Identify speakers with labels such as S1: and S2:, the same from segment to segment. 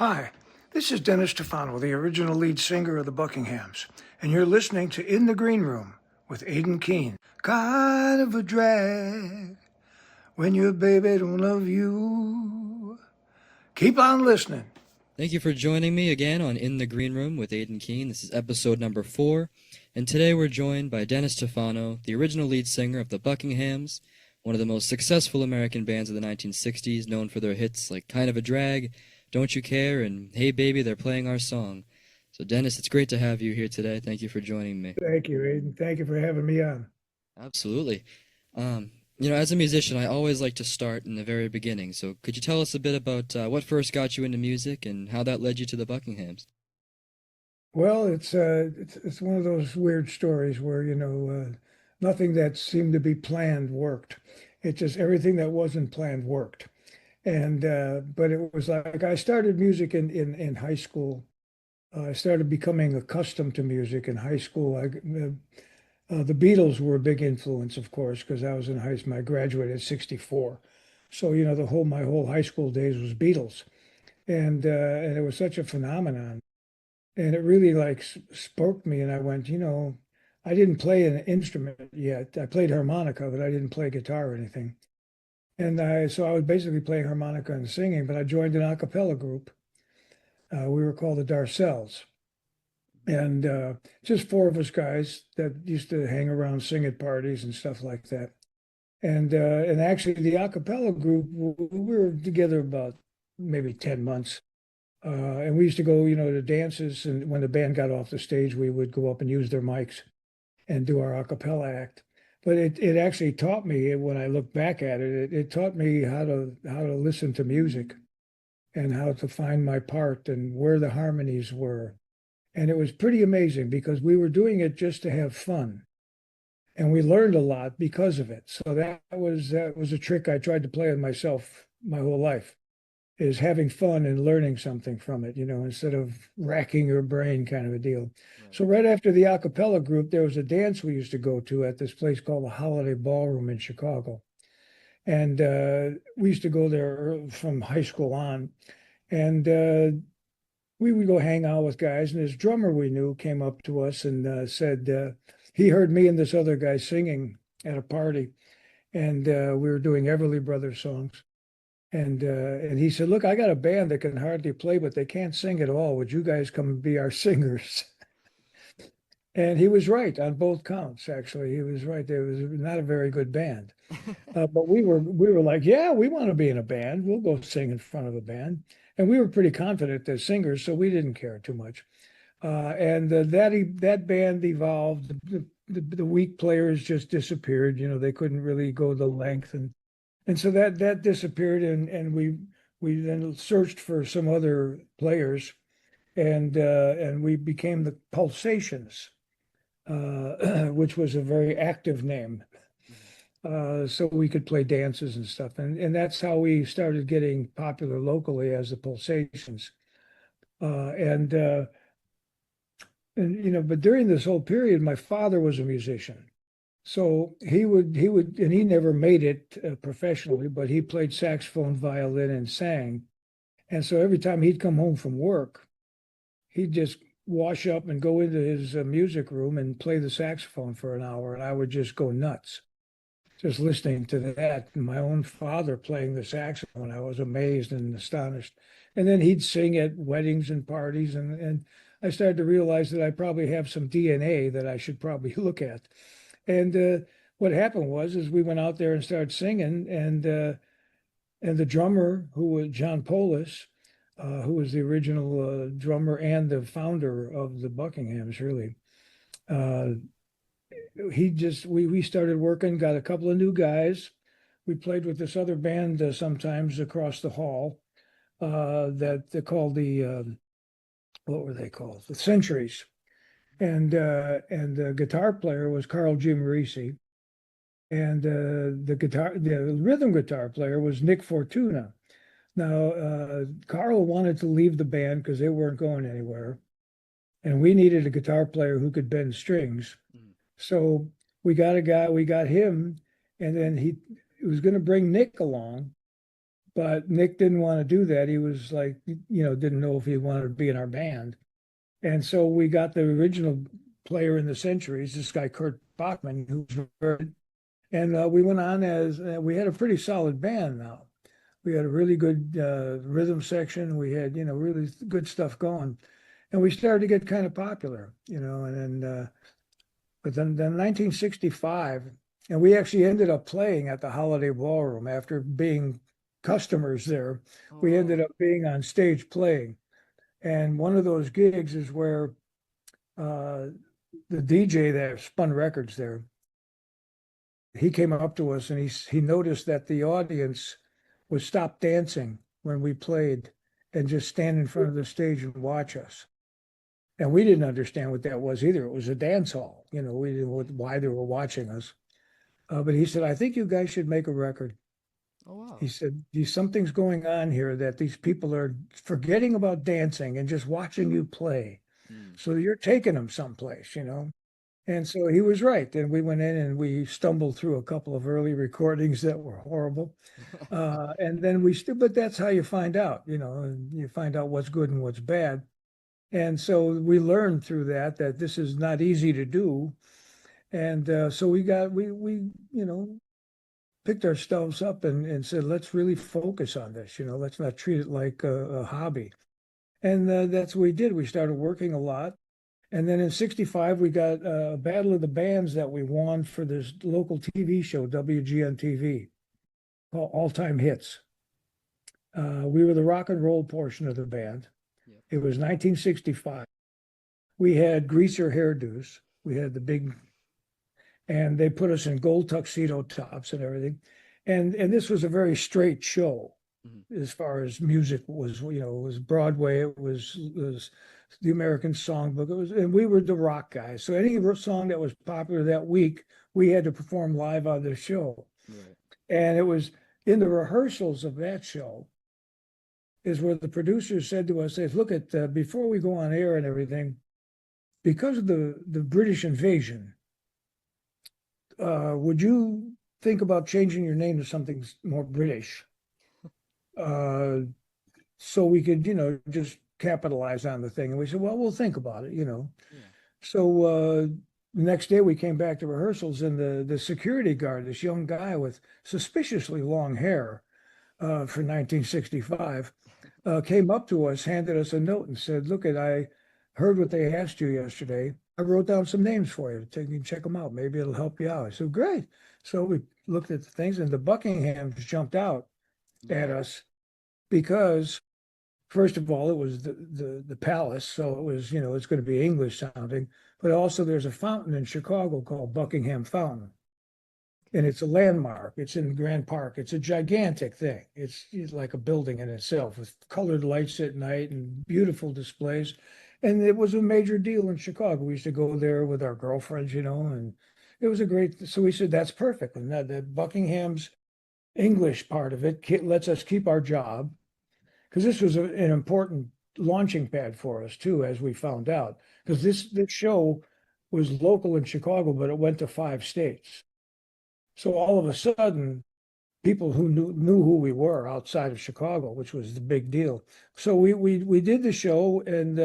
S1: Hi, this is Dennis Tufano, the original lead singer of the Buckinghams, and you're listening to In the Green Room with Aidan. Kind of a drag when your baby don't love you. Keep on listening.
S2: Thank you for joining me again on In the Green Room with Aidan. This is episode number 4, and today we're joined by Dennis Tufano, the original lead singer of the Buckinghams, one of the most successful American bands of the 1960s, known for their hits like Kind of a Drag, Don't You Care, and Hey Baby, They're Playing Our Song. So Dennis, it's great to have you here today. Thank you for joining me.
S1: Thank you, Aidan. Thank you for having me on.
S2: Absolutely. As a musician, I always like to start in the very beginning. So could you tell us a bit about what first got you into music and how that led you to the Buckinghams?
S1: Well, it's one of those weird stories where nothing that seemed to be planned worked. It just everything that wasn't planned worked. And but it was like I started music in high school. I started becoming accustomed to music in high school. The Beatles were a big influence, of course, because I was in high school. I graduated at 64. So, my whole high school days was Beatles. And it was such a phenomenon. And it really like spoke me. And I went, I didn't play an instrument yet. I played harmonica, but I didn't play guitar or anything. So I was basically playing harmonica and singing, but I joined an acapella group. We were called the Darcells. And just four of us guys that used to hang around, sing at parties and stuff like that. And actually, the a cappella group, we were together about maybe 10 months. And we used to go, to dances. And when the band got off the stage, we would go up and use their mics and do our a cappella act. But it actually taught me, when I look back at it, it taught me how to listen to music and how to find my part and where the harmonies were. And it was pretty amazing because we were doing it just to have fun. And we learned a lot because of it. So that was a trick I tried to play on myself my whole life, is having fun and learning something from it, instead of racking your brain kind of a deal. Right. So right after the a cappella group, there was a dance we used to go to at this place called the Holiday Ballroom in Chicago. And we used to go there from high school on. And we would go hang out with guys, and this drummer we knew came up to us and said he heard me and this other guy singing at a party, and we were doing Everly Brothers songs, and he said, "Look, I got a band that can hardly play, but they can't sing at all. Would you guys come and be our singers?" And he was right on both counts. Actually, he was right. There was not a very good band, but we were like, "Yeah, we want to be in a band. We'll go sing in front of a band." And we were pretty confident as singers, so we didn't care too much. That band evolved. The weak players just disappeared. They couldn't really go the length, and so that disappeared. And we then searched for some other players, and we became the Pulsations, which was a very active name. So we could play dances and stuff. And that's how we started getting popular locally as the Pulsations. Uh, and, uh, but during this whole period, my father was a musician. So and he never made it professionally, but he played saxophone, violin, and sang. And so every time he'd come home from work, he'd just wash up and go into his music room and play the saxophone for an hour, and I would just go nuts just listening to that. And my own father playing the saxophone, I was amazed and astonished. And then he'd sing at weddings and parties, and I started to realize that I probably have some DNA that I should probably look at. And what happened is we went out there and started singing, and the drummer, who was John Polis, who was the original drummer and the founder of the Buckinghams, really. We started working, got a couple of new guys. We played with this other band sometimes across the hall that they called what were they called? The Centuries. And the guitar player was Carole G. Morisi. And the rhythm guitar player was Nick Fortuna. Now, Carole wanted to leave the band because they weren't going anywhere. And we needed a guitar player who could bend strings. So we got him, and then he was going to bring Nick along, but Nick didn't want to do that. He was like, didn't know if he wanted to be in our band. And so we got the original player in the Centuries, this guy, Kurt Bachman, who's very, and we went on as we had a pretty solid band now. We had a really good rhythm section. We had, really good stuff going. And we started to get kind of popular, and then, but then 1965, and we actually ended up playing at the Holiday Ballroom after being customers there.
S2: Oh
S1: We
S2: wow.
S1: ended up being on stage playing. And one of those gigs is where uh, the DJ that spun records there, he came up to us and he noticed that the audience would stop dancing when we played and just stand in front of the stage and watch us. And we didn't understand what that was either. It was a dance hall, we didn't know why they were watching us. But he said, I think you guys should make a record.
S2: Oh wow.
S1: He said, something's going on here that these people are forgetting about dancing and just watching you play.
S2: Hmm.
S1: So you're taking them someplace. And so he was right. And we went in and we stumbled through a couple of early recordings that were horrible. And then we still, but that's how you find out, and you find out what's good and what's bad. And so we learned through that this is not easy to do. And so we picked ourselves up and said, let's really focus on this, let's not treat it like a hobby. And that's what we did. We started working a lot. And then in 65, we got a Battle of the Bands that we won for this local TV show, WGN TV, called All Time Hits. We were the rock and roll portion of the band.
S2: Yep.
S1: It was 1965. We had greaser hairdos. We had the big, and they put us in gold tuxedo tops and everything. And this was a very straight show
S2: Mhm.
S1: as far as music was, it was Broadway, it was the American Songbook. It was, and we were the rock guys. So any song that was popular that week, we had to perform live on the show.
S2: Right.
S1: And it was in the rehearsals of that show is where the producers said to us, says, look at before we go on air and everything, because of the British invasion, would you think about changing your name to something more British? Uh, so we could, just capitalize on the thing. And we said, well, we'll think about it.
S2: Yeah.
S1: So the next day we came back to rehearsals, and the security guard, this young guy with suspiciously long hair for 1965, came up to us, handed us a note, and said, "Look, I heard what they asked you yesterday. I wrote down some names for you. You can check them out. Maybe it'll help you out." I said, "Great." So we looked at the things, and the Buckinghams jumped out at
S2: Yeah.
S1: us because first of all, it was the palace, so it was, it's going to be English sounding, but also there's a fountain in Chicago called Buckingham Fountain, and it's a landmark. It's in Grand Park. It's a gigantic thing. It's like a building in itself with colored lights at night and beautiful displays. And it was a major deal in Chicago. We used to go there with our girlfriends, and it was a great. So we said that's perfect. And that the Buckingham's English part of it lets us keep our job because this was an important launching pad for us too, as we found out. Because this show was local in Chicago, but it went to 5 states. So all of a sudden, people who knew who we were outside of Chicago, which was the big deal. So we did the show, and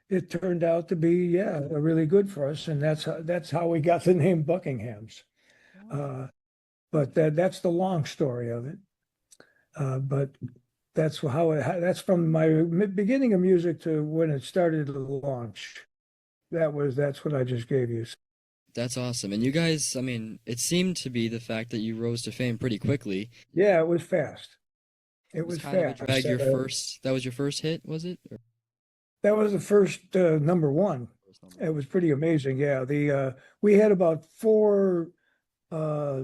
S1: it turned out to be, yeah, really good for us, and that's how we got the name Buckinghams.
S2: Wow.
S1: Uh, but that's the long story of it. But that's from my beginning of music to when it started to launch. That's what I just gave you.
S2: That's awesome. And you guys, I mean, it seemed to be the fact that you rose to fame pretty quickly.
S1: Yeah, it was fast.
S2: It
S1: It
S2: was
S1: was
S2: kind of a
S1: fast.
S2: drag. That was your first hit, was it? Or
S1: That was the first number one.
S2: first number
S1: It
S2: one?
S1: was pretty amazing. Yeah, the we had about four uh,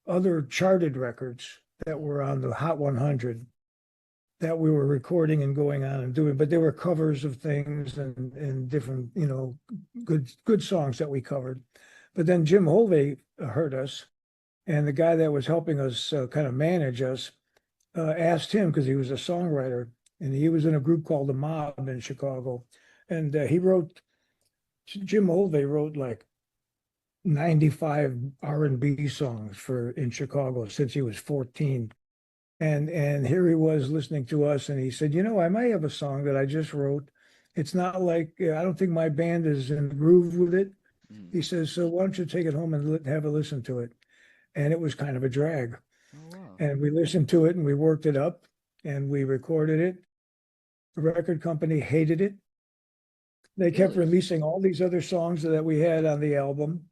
S1: other charted records that
S2: Mhm.
S1: were on the Hot 100 that we were recording and going on and doing, but they were covers of things and different, good songs that we covered. But then Jim Holvey heard us, and the guy that was helping us kind of manage us asked him because he was a songwriter, and he was in a group called the Mob in Chicago, and he wrote. Jim Holvey wrote like 95 R&B songs for in Chicago since he was 14. And here he was listening to us, and he said, "You know, I might have a song that I just wrote. It's not like I don't think my band is in the groove with it."
S2: Mm.
S1: He says, "So why don't you take it home and have a listen to it?" And it was kind of a drag.
S2: Oh wow.
S1: And we listened to it and we worked it up and we recorded it. The record company hated it. They kept
S2: Really?
S1: releasing all these other songs that we had on the album.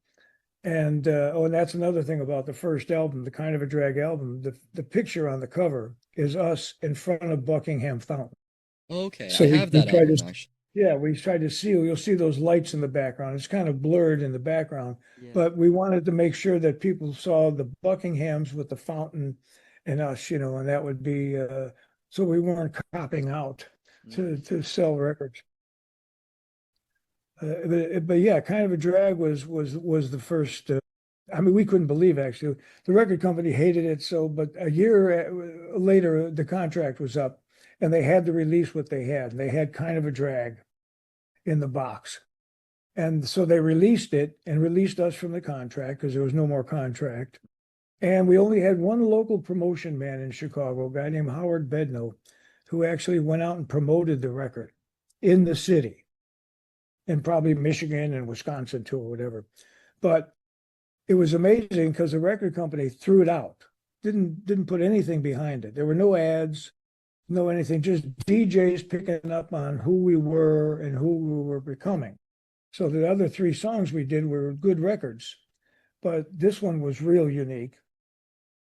S1: And oh, and that's another thing about the first album, the Kind of a Drag album. The picture on the cover is us in front of Buckingham Fountain.
S2: Okay, I
S1: So
S2: have
S1: we
S2: that
S1: tried to,
S2: album actually.
S1: yeah, we tried to see. You'll see those lights in the background. It's kind of blurred in the background,
S2: Yeah.
S1: but we wanted to make sure that people saw the Buckinghams with the fountain and us, and that would be so we weren't copping out to
S2: Mm.
S1: sell records. But yeah, Kind of a Drag was the first. I mean, we couldn't believe actually. The record company hated it so, but a year later, the contract was up, and they had to release what they had. And they had Kind of a Drag in the box, and so they released it and released us from the contract because there was no more contract. And we only had one local promotion man in Chicago, a guy named Howard Bedno, who actually went out and promoted the record in the city, in probably Michigan and Wisconsin too, or whatever. But it was amazing because the record company threw it out, didn't put anything behind it. There were no ads, no anything, just DJs picking up on who we were and who we were becoming. So the other three songs we did were good records, but this one was real unique.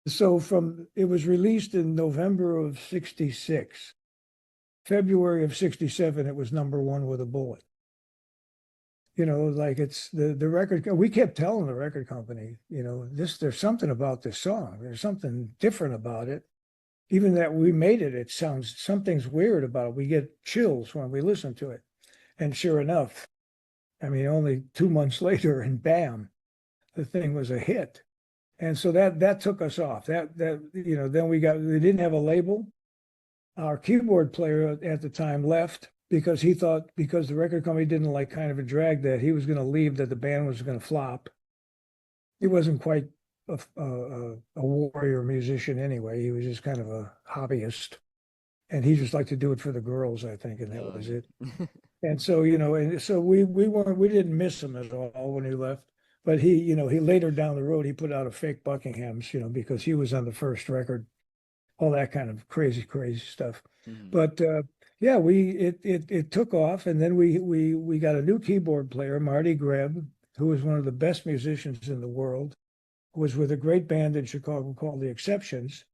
S1: So from it was released in November of 66. February of 67, it was number one with a bullet. Like it's the record. We kept telling the record company, there's something about this song. There's something different about it. Even that we made it, it sounds something's weird about it. We get chills when we listen to it. And sure enough, I mean, only 2 months later, and bam, the thing was a hit. And so that took us off. Then we didn't have a label. Our keyboard player at the time left because he thought because the record company didn't like Kind of a Drag that he was going to leave, that the band was going to flop. He wasn't quite a warrior musician anyway. He was just kind of a hobbyist, and he just liked to do it for the girls, I think, and that
S2: Oh
S1: was
S2: yeah.
S1: it. And so and so we didn't miss him at all when he left. But he later down the road he put out a fake Buckinghams, because he was on the first record, all that kind of crazy stuff.
S2: Mhm.
S1: But yeah, it took off, and then we got a new keyboard player, Marty Greb, who was one of the best musicians in the world, was with a great band in Chicago called The Exceptions,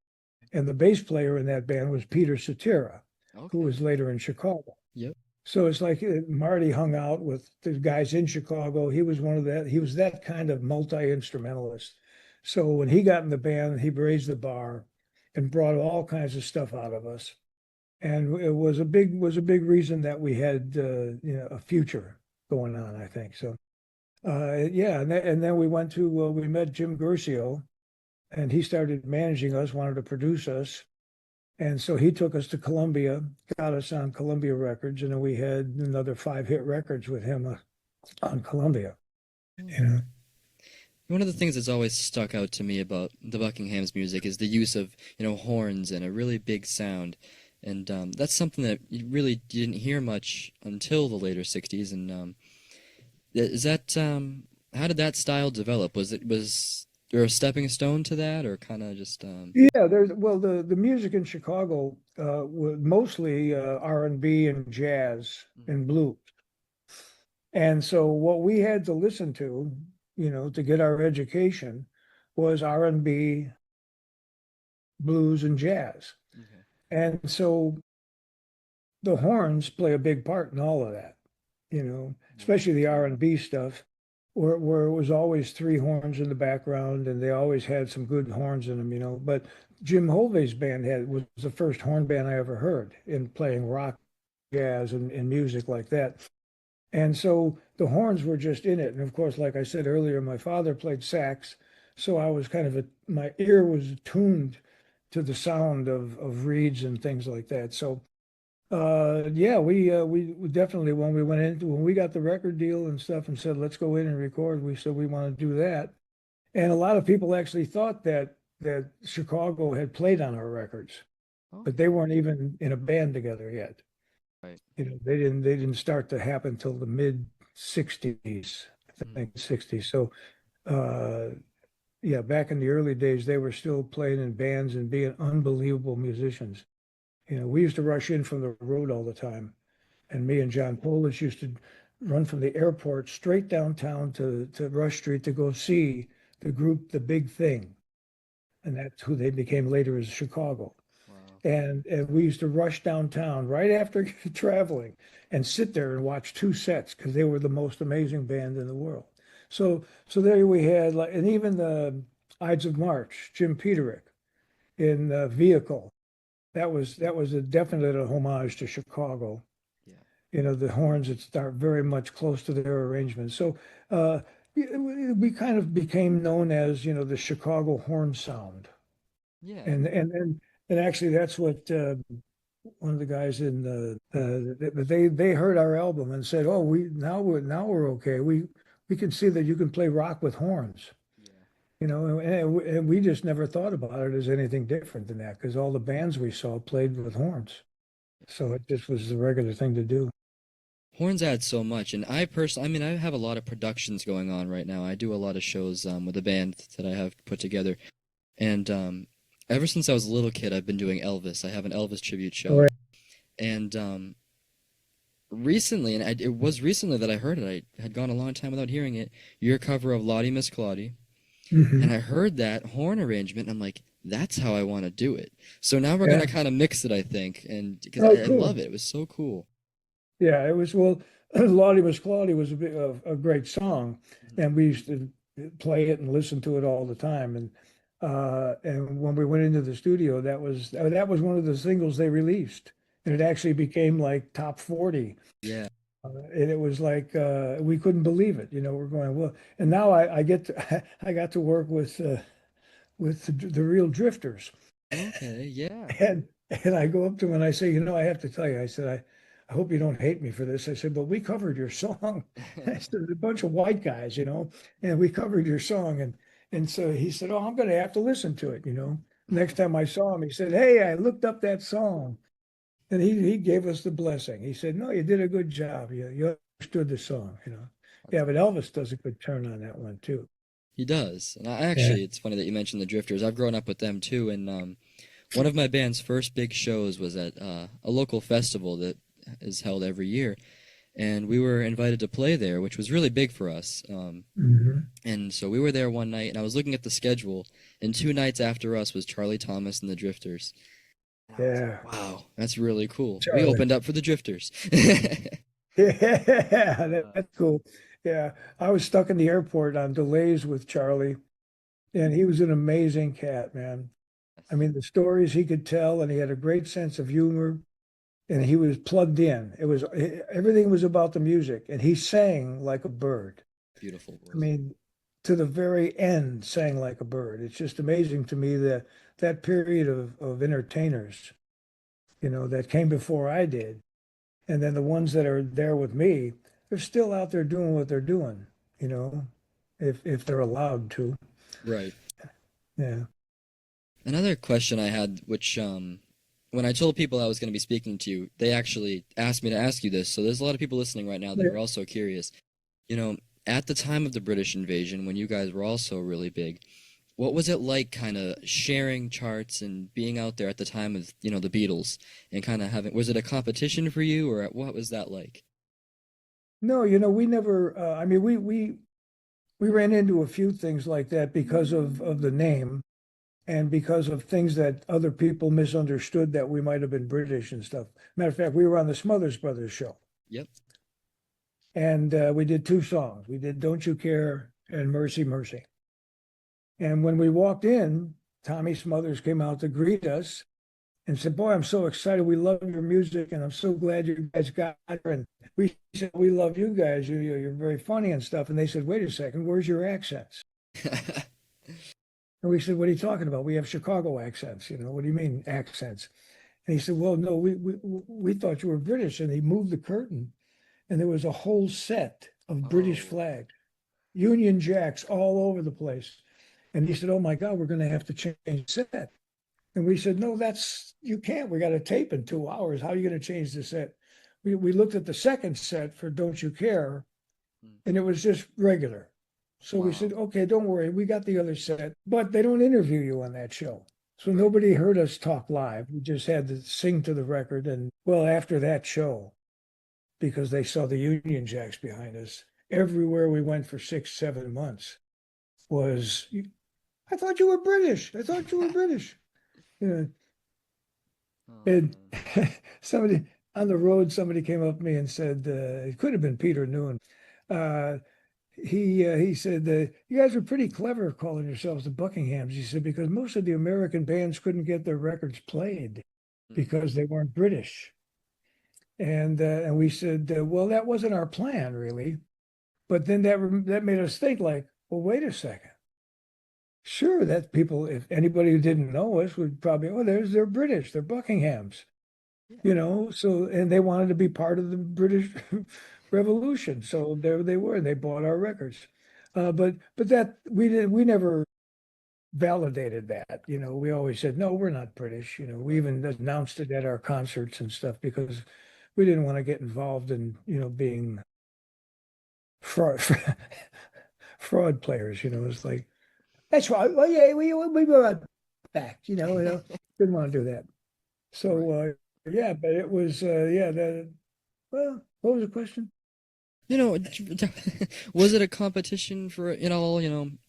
S1: and the bass player in that band was Peter Cetera, who
S2: Okay.
S1: was later in Chicago.
S2: Yep.
S1: So it's like Marty hung out with the guys in Chicago. He was that kind of multi-instrumentalist. So when he got in the band, he raised the bar and brought all kinds of stuff out of us. And it was a big reason that we had a future going on, I think. So yeah, and then we met Jim Guercio, and he started managing us, wanted to produce us. And so he took us to Columbia, got us on Columbia Records, and then we had another 5 hit records with him on Columbia. You
S2: Hmm.
S1: know,
S2: One of the things that's always stuck out to me about the Buckingham's music is the use of, horns and a really big sound. And that's something that you really didn't hear much until the later 60s. And is that, how did that style develop? Was there a stepping stone to that, or kind of just,
S1: yeah. The music in Chicago was mostly R&B and jazz
S2: Mhm.
S1: and blues, and so what we had to listen to, to get our education, was R&B, blues, and jazz.
S2: Okay.
S1: And so the horns play a big part in all of that,
S2: Wow.
S1: especially the R&B stuff, where it was always three horns in the background, and they always had some good horns in them. But Jim Hovey's band was the first horn band I ever heard in playing rock, jazz, and music like that. And so the horns were just in it. And of course, like I said earlier, my father played sax, so I was my ear was tuned to the sound of reeds and things like that. So yeah, we definitely when we got the record deal and stuff and said let's go in and record, we said we want to do that. And a lot of people actually thought that that Chicago had played on our records, but they
S2: Okay.
S1: weren't even in a band together yet.
S2: Right.
S1: They didn't start to happen till the mid 60s, I
S2: Mm.
S1: think 60s. So uh yeah, back in the early days, they were still playing in bands and being unbelievable musicians. We used to rush in from the road all the time. And me and John Polish used to run from the airport straight downtown to Rush Street to go see the group, The Big Thing. And that's who they became later as Chicago.
S2: Wow.
S1: And we used to rush downtown right after traveling and sit there and watch two sets because they were the most amazing band in the world. So there we had like, and even the Ides of March, Jim Peterick in Vehicle. That was a definite homage to Chicago.
S2: Yeah.
S1: The horns that start very much close to their arrangement. So uh, we kind of became known as, the Chicago horn sound.
S2: Yeah.
S1: And actually that's what one of the guys in they heard our album and said, "Oh, we're okay. We can see that you can play rock with horns."
S2: Yeah.
S1: And we just never thought about it as anything different than that because all the bands we saw played with horns. So it just was the regular thing to do.
S2: Horns add so much, and I personally, I mean, I have a lot of productions going on right now. I do a lot of shows with a band that I have put together, and ever since I was a little kid, I've been doing Elvis. I have an Elvis tribute
S1: All
S2: show,
S1: right.
S2: and recently, and it was recently that I heard it. I had gone a long time without hearing it. Your cover of Lottie Miss Claudie, and
S1: Hmm.
S2: I heard that horn arrangement, and I'm like, that's how I want to do it. So now we're gonna
S1: Yeah.
S2: kind of mix it, I think, and because
S1: Oh,
S2: I
S1: cool.
S2: love it. It was so cool.
S1: Yeah, it was well. Lottie Miss Claudie was a great song,
S2: Mhm.
S1: and we used to play it and listen to it all the time. And when we went into the studio, that was one of the singles they released, and it actually became like top 40.
S2: Yeah.
S1: And it was like we couldn't believe it. We're going well, and now I get to I got to work with the real Drifters.
S2: Okay. Yeah.
S1: And and I go up to him and I say, I have to tell you, I said, I hope you don't hate me for this. I said, but we covered your song. I said, a bunch of white guys, and we covered your song. And so he said, oh, I'm going to have to listen to it. Next time I saw him, he said, hey, I looked up that song. And he gave us the blessing. He said, no, you did a good job. You understood the song.
S2: That's
S1: Yeah, but Elvis does a good turn on that one too.
S2: He does. And I
S1: Yeah.
S2: actually, it's funny that you mentioned the Drifters. I've grown up with them too. And one of my band's first big shows was at a local festival that is held every year. And we were invited to play there, which was really big for us.
S1: Hmm.
S2: And so we were there one night, and I was looking at the schedule, and 2 nights after us was Charlie Thomas and the Drifters. And I was
S1: Yeah.
S2: like, wow, that's really cool. We
S1: Charlie.
S2: opened up for the Drifters.
S1: Yeah, that's cool. Yeah, I was stuck in the airport on delays with Charlie, and he was an amazing cat, man. I mean, the stories he could tell, and he had a great sense of humor, and he was plugged in. Everything was about the music, and he sang like a bird.
S2: Beautiful
S1: I
S2: voice.
S1: mean, to the very end, sang like a bird. It's just amazing to me that that period of entertainers, that came before I did. And then the ones that are there with me, they're still out there doing what they're doing, you know, if they're allowed to.
S2: Right.
S1: Yeah.
S2: Another question I had, which when I told people I was going to be speaking to you, they actually asked me to ask you this. So there's a lot of people listening right now that are also curious. You know, at the time of the British invasion, when you guys were also really big, what was it like kind of sharing charts and being out there at the time of, the Beatles and kind of having, was it a competition for you or what was that like?
S1: No, we never, I mean, we ran into a few things like that because of the name and because of things that other people misunderstood that we might have been British and stuff. Matter of fact, we were on the Smothers Brothers show
S2: Yep.
S1: and we did two songs. We did Don't You Care and Mercy, Mercy. And when we walked in, Tommy Smothers came out to greet us and said, boy, I'm so excited. We love your music and I'm so glad you guys got here. And we said, we love you guys. You're very funny and stuff. And they said, wait a second, where's your accents? And we said, what are you talking about? We have Chicago accents. What do you mean accents? And he said, well, no, we thought you were British. And he moved the curtain and there was a whole set of British
S2: Oh,
S1: flags, Union Jacks all over the place. And he said, "Oh my God, we're going to have to change the set." And we said, "No, you can't. We got a tape in 2 hours. How are you going to change the set?" We looked at the second set for Don't You Care,
S2: Mm.
S1: and it was just regular. So we
S2: Wow.
S1: said, "Okay, don't worry. We got the other set, but they don't interview you on that show." So
S2: Right.
S1: nobody heard us talk live. We just had to sing to the record. And well, after that show, because they saw the Union Jacks behind us, everywhere we went for 6, 7 months was, "I thought you were British. I thought you were British." You know,
S2: Oh
S1: and
S2: man.
S1: somebody on the road, somebody came up to me and said, it could have been Peter Noon. Uh, he said, "You guys are pretty clever calling yourselves the Buckinghams." He said, "Because most of the American bands couldn't get their records played
S2: Mm.
S1: because they weren't British." And we said, "Well, that wasn't our plan, really." But then that made us think, like, well, wait a second. Sure, that people, if anybody who didn't know us would probably, oh, they're British, they're Buckinghams,
S2: Yeah.
S1: So, and they wanted to be part of the British Revolution. So there they were, they bought our records. But that we never validated that. We always said, no, we're not British. We
S2: Right.
S1: even announced it at our concerts and stuff because we didn't want to get involved in, being fraud, fraud players. It's like, that's right. Well, yeah, we were back, didn't want to do that.
S2: Right.
S1: So, yeah, but it was, yeah, well, what was the question?
S2: You know, was it a competition for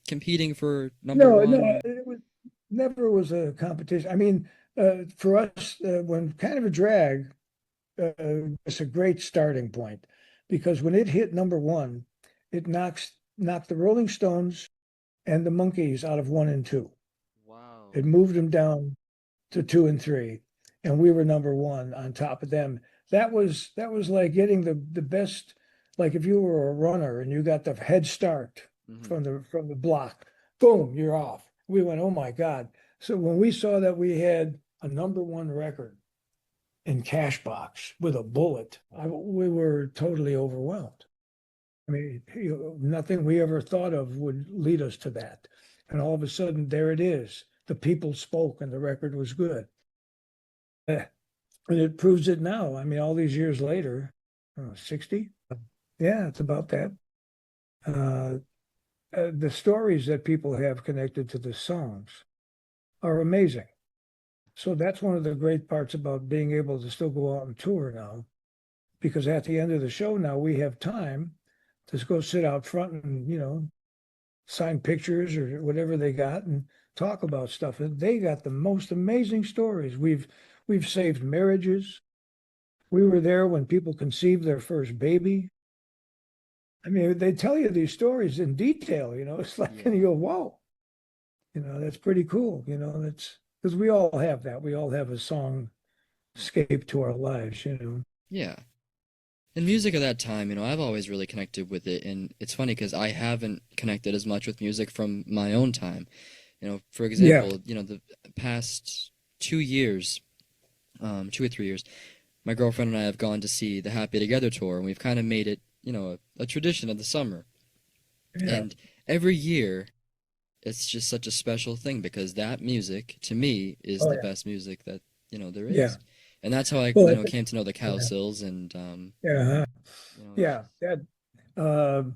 S2: competing for number
S1: No, no,
S2: one?
S1: never was a competition. I mean, for us, when Kind of a Drag, it's a great starting point because when it hit number one, it knocked the Rolling Stones and the Monkees out of one and two.
S2: Wow.
S1: It moved them down to two and three, and we were number one on top of them. That was like getting the best. Like if you were a runner and you got the head start
S2: Hmm.
S1: from the block, boom, you're off. We went, oh my God. So when we saw that we had a number one record in Cashbox with a bullet, we were totally overwhelmed. I mean, nothing we ever thought of would lead us to that. And all of a sudden, there it is. The people spoke and the record was good. And it proves it now. I mean, all these years later, 60? Yeah, it's about that. Uh, the stories that people have connected to the songs are amazing. So that's one of the great parts about being able to still go out and tour now, because at the end of the show now we have time to go sit out front and, sign pictures or whatever they got and talk about stuff. And they got the most amazing stories. We've saved marriages. We were there when people conceived their first baby. I mean, they tell you these stories in detail, it's like, and
S2: Yeah.
S1: you go, whoa, that's pretty cool. That's because we all have that. We all have a song escape to our lives.
S2: Yeah. And music at that time, I've always really connected with it, and it's funny because I haven't connected as much with music from my own time. For
S1: Yeah.
S2: example, the past 2 years, 2 or 3 years, my girlfriend and I have gone to see the Happy Together tour, and we've kind of made it, a tradition of the summer.
S1: Yeah.
S2: And every year, it's just such a special thing because that music, to me, is
S1: Oh,
S2: the
S1: yeah.
S2: best music that, there
S1: Yeah.
S2: is. And that's how I,
S1: Well,
S2: came to know the
S1: yeah.
S2: Cowsills and,
S1: Yeah.
S2: it's
S1: Yeah. Uh,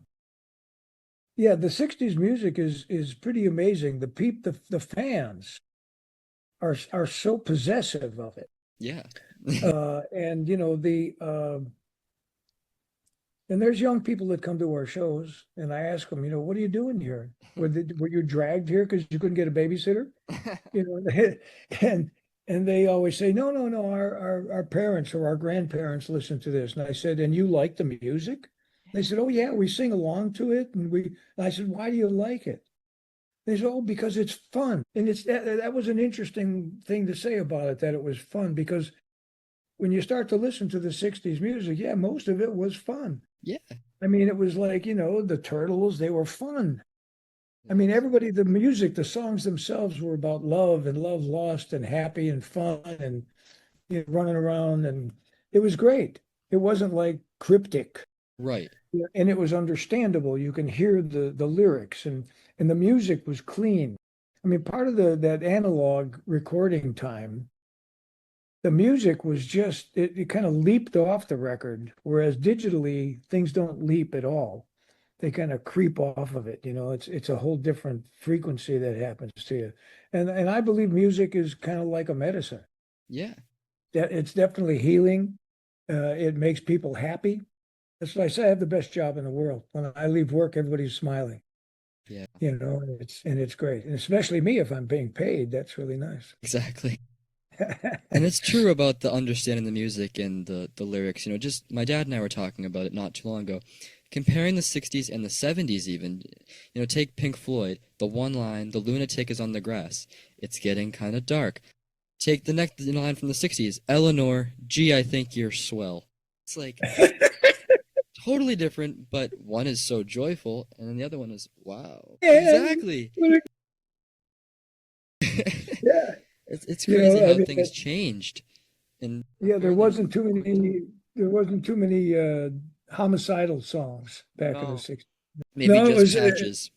S1: yeah. The 60s music is pretty amazing. The fans are so possessive of it.
S2: yeah.
S1: And and there's young people that come to our shows, and I ask them, what are you doing here? Were you dragged here because you couldn't get a babysitter? You know, and and they always say, no, no, no, our parents or our grandparents listen to this. And I said, and you like the music? They said, oh yeah, we sing along to it, and I said, why do you like it? They said, oh, because it's fun. And that was an interesting thing to say about it, that it was fun, because when you start to listen to the 60s music, yeah, most of it was fun.
S2: Yeah.
S1: I mean, it was like, the Turtles, they were fun. I mean,
S2: Yes.
S1: everybody, the music, the songs themselves were about love and love lost and happy and fun and running around. And it was great. It wasn't like cryptic.
S2: Right.
S1: Yeah, and it was understandable. You can hear the lyrics, and the music was clean. I mean, part of the that analog recording time, the music was just it kind of leaped off the record, whereas digitally things don't leap at all. They kind of creep off of it. It's a whole different frequency that happens to you. And I believe music is kind of like a medicine.
S2: Yeah.
S1: That it's definitely healing. It makes people happy. That's what I say. I have the best job in the world. When I leave work, everybody's smiling.
S2: Yeah.
S1: And it's great. And especially me if I'm being paid, that's really nice.
S2: Exactly. And it's true about the understanding the music and the lyrics. Just my dad and I were talking about it not too long ago, comparing the 60s and the 70s even. Take Pink Floyd, the one line, "The lunatic is on the grass." It's getting kind of dark. Take the next line from the 60s, "Eleanor, gee, I think you're swell." It's like totally different, but one is so joyful, and then the other one is, wow.
S1: And
S2: Exactly.
S1: yeah,
S2: It's crazy
S1: I
S2: how
S1: mean,
S2: things changed in a
S1: yeah, there
S2: fairly
S1: wasn't too
S2: quick time.
S1: many, there wasn't too many homicidal songs back in the
S2: No,
S1: 60s.
S2: maybe
S1: No, it
S2: just
S1: was
S2: patches.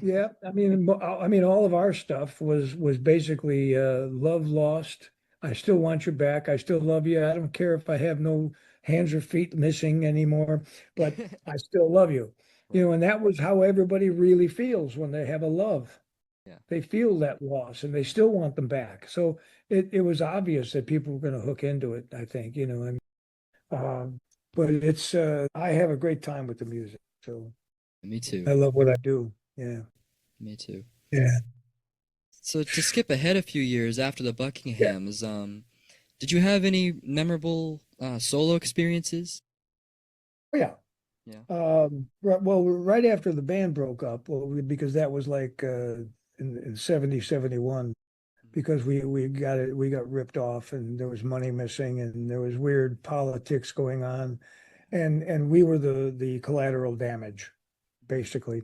S1: yeah. I mean, all of our stuff was basically love lost. I still want you back. I still love you. I don't care if I have no hands or feet missing anymore, but I still love you.
S2: Right.
S1: And that was how everybody really feels when they have a love.
S2: Yeah.
S1: They feel that loss and they still want them back. So it was obvious that people were going to hook into it, I think, and but I have a great time with the music. So
S2: Me too.
S1: I love what I do. Yeah.
S2: Me too.
S1: Yeah.
S2: So to skip ahead a few years after the
S1: Yeah.
S2: Buckinghams, did you have any memorable solo experiences?
S1: Oh, yeah.
S2: Yeah.
S1: Well, right after the band broke up, well, because that was like in 70, 71, because we got ripped off and there was money missing and there was weird politics going on. And we were the collateral damage, basically.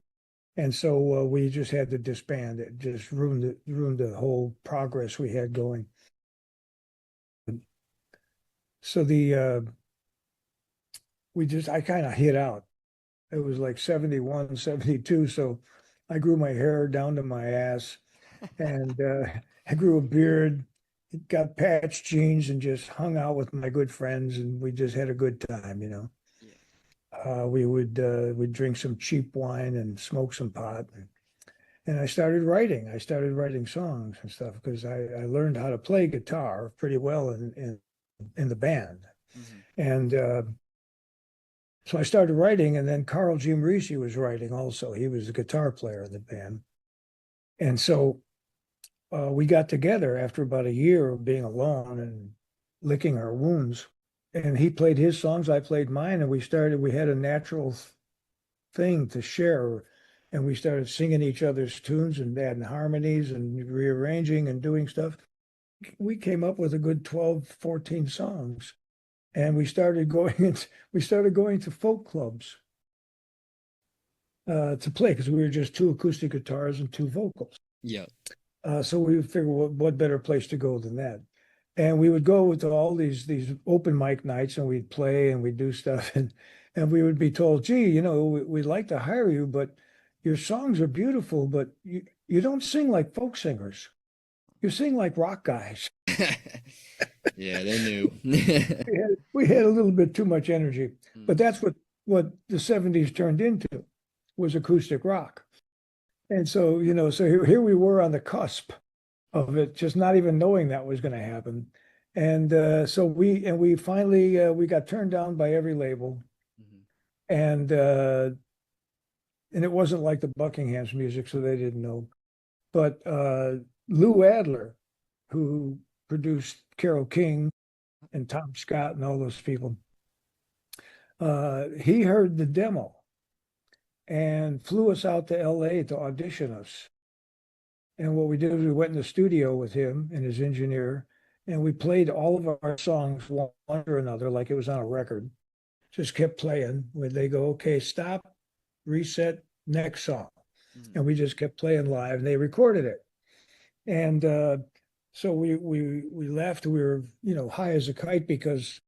S1: And so we just had to disband. It just ruined the whole progress we had going. So the we just I kind of hid out. It was like 71, 72. So I grew my hair down to my ass and I grew a beard, got patched jeans, and just hung out with my good friends. And we just had a good time.
S2: Yeah.
S1: We'd drink some cheap wine and smoke some pot. And I started writing. I started writing songs and stuff because I learned how to play guitar pretty well in the band.
S2: Hmm.
S1: And so I started writing, and then Carl G. Morisi was writing also. He was the guitar player in the band. And so we got together after about a year of being alone and licking our wounds. And he played his songs, I played mine, and we had a natural thing to share. And we started singing each other's tunes and adding harmonies and rearranging and doing stuff. We came up with a good 12, 14 songs. And we started going to folk clubs to play because we were just two acoustic guitars and two vocals.
S2: Yeah.
S1: So we figured what better place to go than that. And we would go to all these open mic nights and we'd play and we'd do stuff and we would be told, gee, we'd like to hire you, but your songs are beautiful, but you don't sing like folk singers. You sing like rock guys.
S2: Yeah, they knew.
S1: We had a little bit too much energy, but
S2: Mm.
S1: that's what the 70s turned into was acoustic rock. And so here we were on the cusp of it, just not even knowing that was going to happen. And so we finally we got turned down by every label,
S2: Mhm.
S1: and and it wasn't like the Buckinghams music, so they didn't know. But Lou Adler, who produced Carole King and Tom Scott and all those people, he heard the demo and flew us out to LA to audition us. And what we did was we went in the studio with him and his engineer, and we played all of our songs one after another, like it was on a record. Just kept playing. Where they go, okay, stop, reset, next song,
S2: Mhm.
S1: and we just kept playing live. And they recorded it, and so we left. We were high as a kite because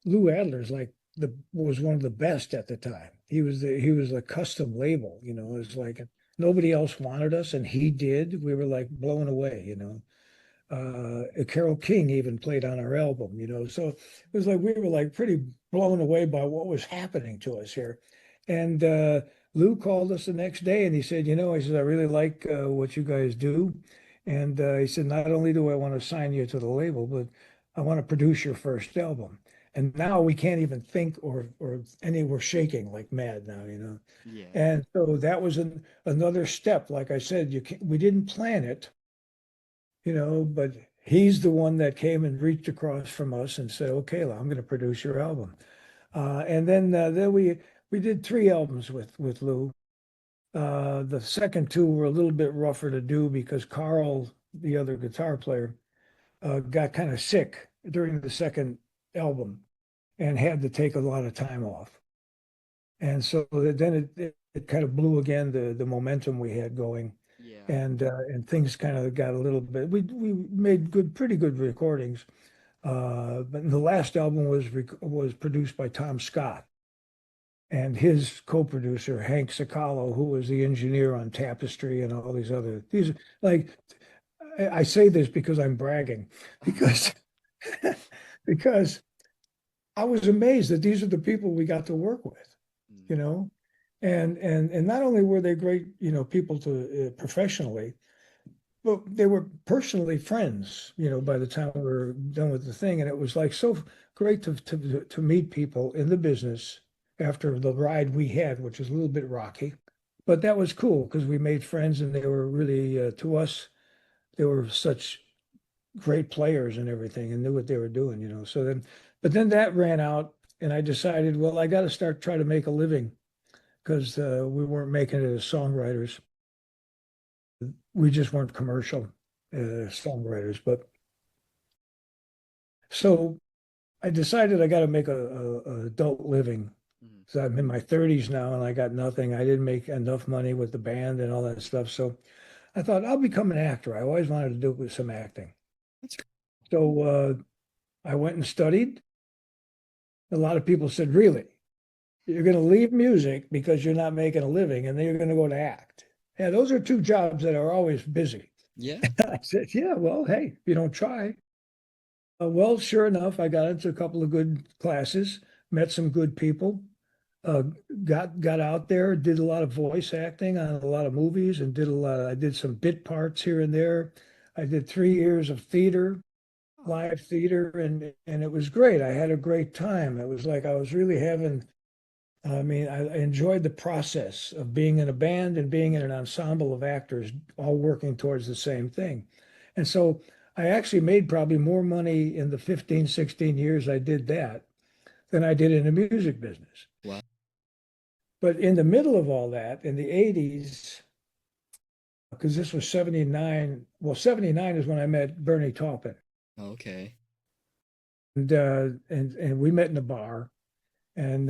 S1: Lou Adler's like the was one of the best at the time. He was a custom label, you know. It was like nobody else wanted us, and he did. We were like blown away, you know. Carole King even played on our album, you know. So it was like we were like pretty blown away by what was happening to us here. And Lou called us the next day and he said, you know, he said, I really like what you guys do. And he said, not only do I want to sign you to the label, but I want to produce your first album. And now we can't even think or any we're shaking like mad now, you know.
S2: Yeah.
S1: And so that was another step. Like I said, we didn't plan it, you know, but he's the one that came and reached across from us and said, "Okay, well, I'm going to produce your album." And then we did three albums with Lou. The second two were a little bit rougher to do because Carole, the other guitar player, got kind of sick during the second album and had to take a lot of time off. And so then it kind of blew again the momentum we had going,
S2: Yeah.
S1: and things kind of got a little bit. We made pretty good recordings. But the last album was produced by Tom Scott and his co-producer Hank Sicalo, who was the engineer on Tapestry and all these like I say this because I'm bragging because because I was amazed that these are the people we got to work with, you
S2: Mm.
S1: know, and not only were they great, you know, people to professionally, but they were personally friends, you know, by
S2: Yeah.
S1: the time we were done with the thing. And it was like so great to meet people in the business after the ride we had, which was a little bit rocky. But that was cool because we made friends and they were really, to us, they were such great players and everything and knew what they were doing, you know. But then that ran out and I decided, well, I got to start trying to make a living because we weren't making it as songwriters. We just weren't commercial songwriters. But so I decided I got to make a adult living.
S2: Mm.
S1: So I'm in my 30s now and I got nothing. I didn't make enough money with the band and all that stuff. So I thought I'll become an actor. I always wanted to do some acting.
S2: That's cool.
S1: So I went and studied. A lot of people said, really? You're going to leave music because you're not making a living and then you're going to go to act. Yeah, those are two jobs that are always busy.
S2: Yeah.
S1: I said, yeah, well, hey, if you don't try. Well, sure enough, I got into a couple of good classes, met some good people, uh, got out there, did a lot of voice acting on a lot of movies, and I did some bit parts here and there. I did 3 years of theater,
S2: Oh.
S1: live theater, and it was great. I had a great time. It was like I was really having. I mean, I enjoyed the process of being in a band and being in an ensemble of actors all working towards the same thing. And so I actually made probably more money in the 15, 16 years I did that than I did in the music business.
S2: Wow.
S1: But in the middle of all that, in the 80s, because this was 79, well, 79 is when I met Bernie Taupin.
S2: Okay.
S1: And we met in a bar. And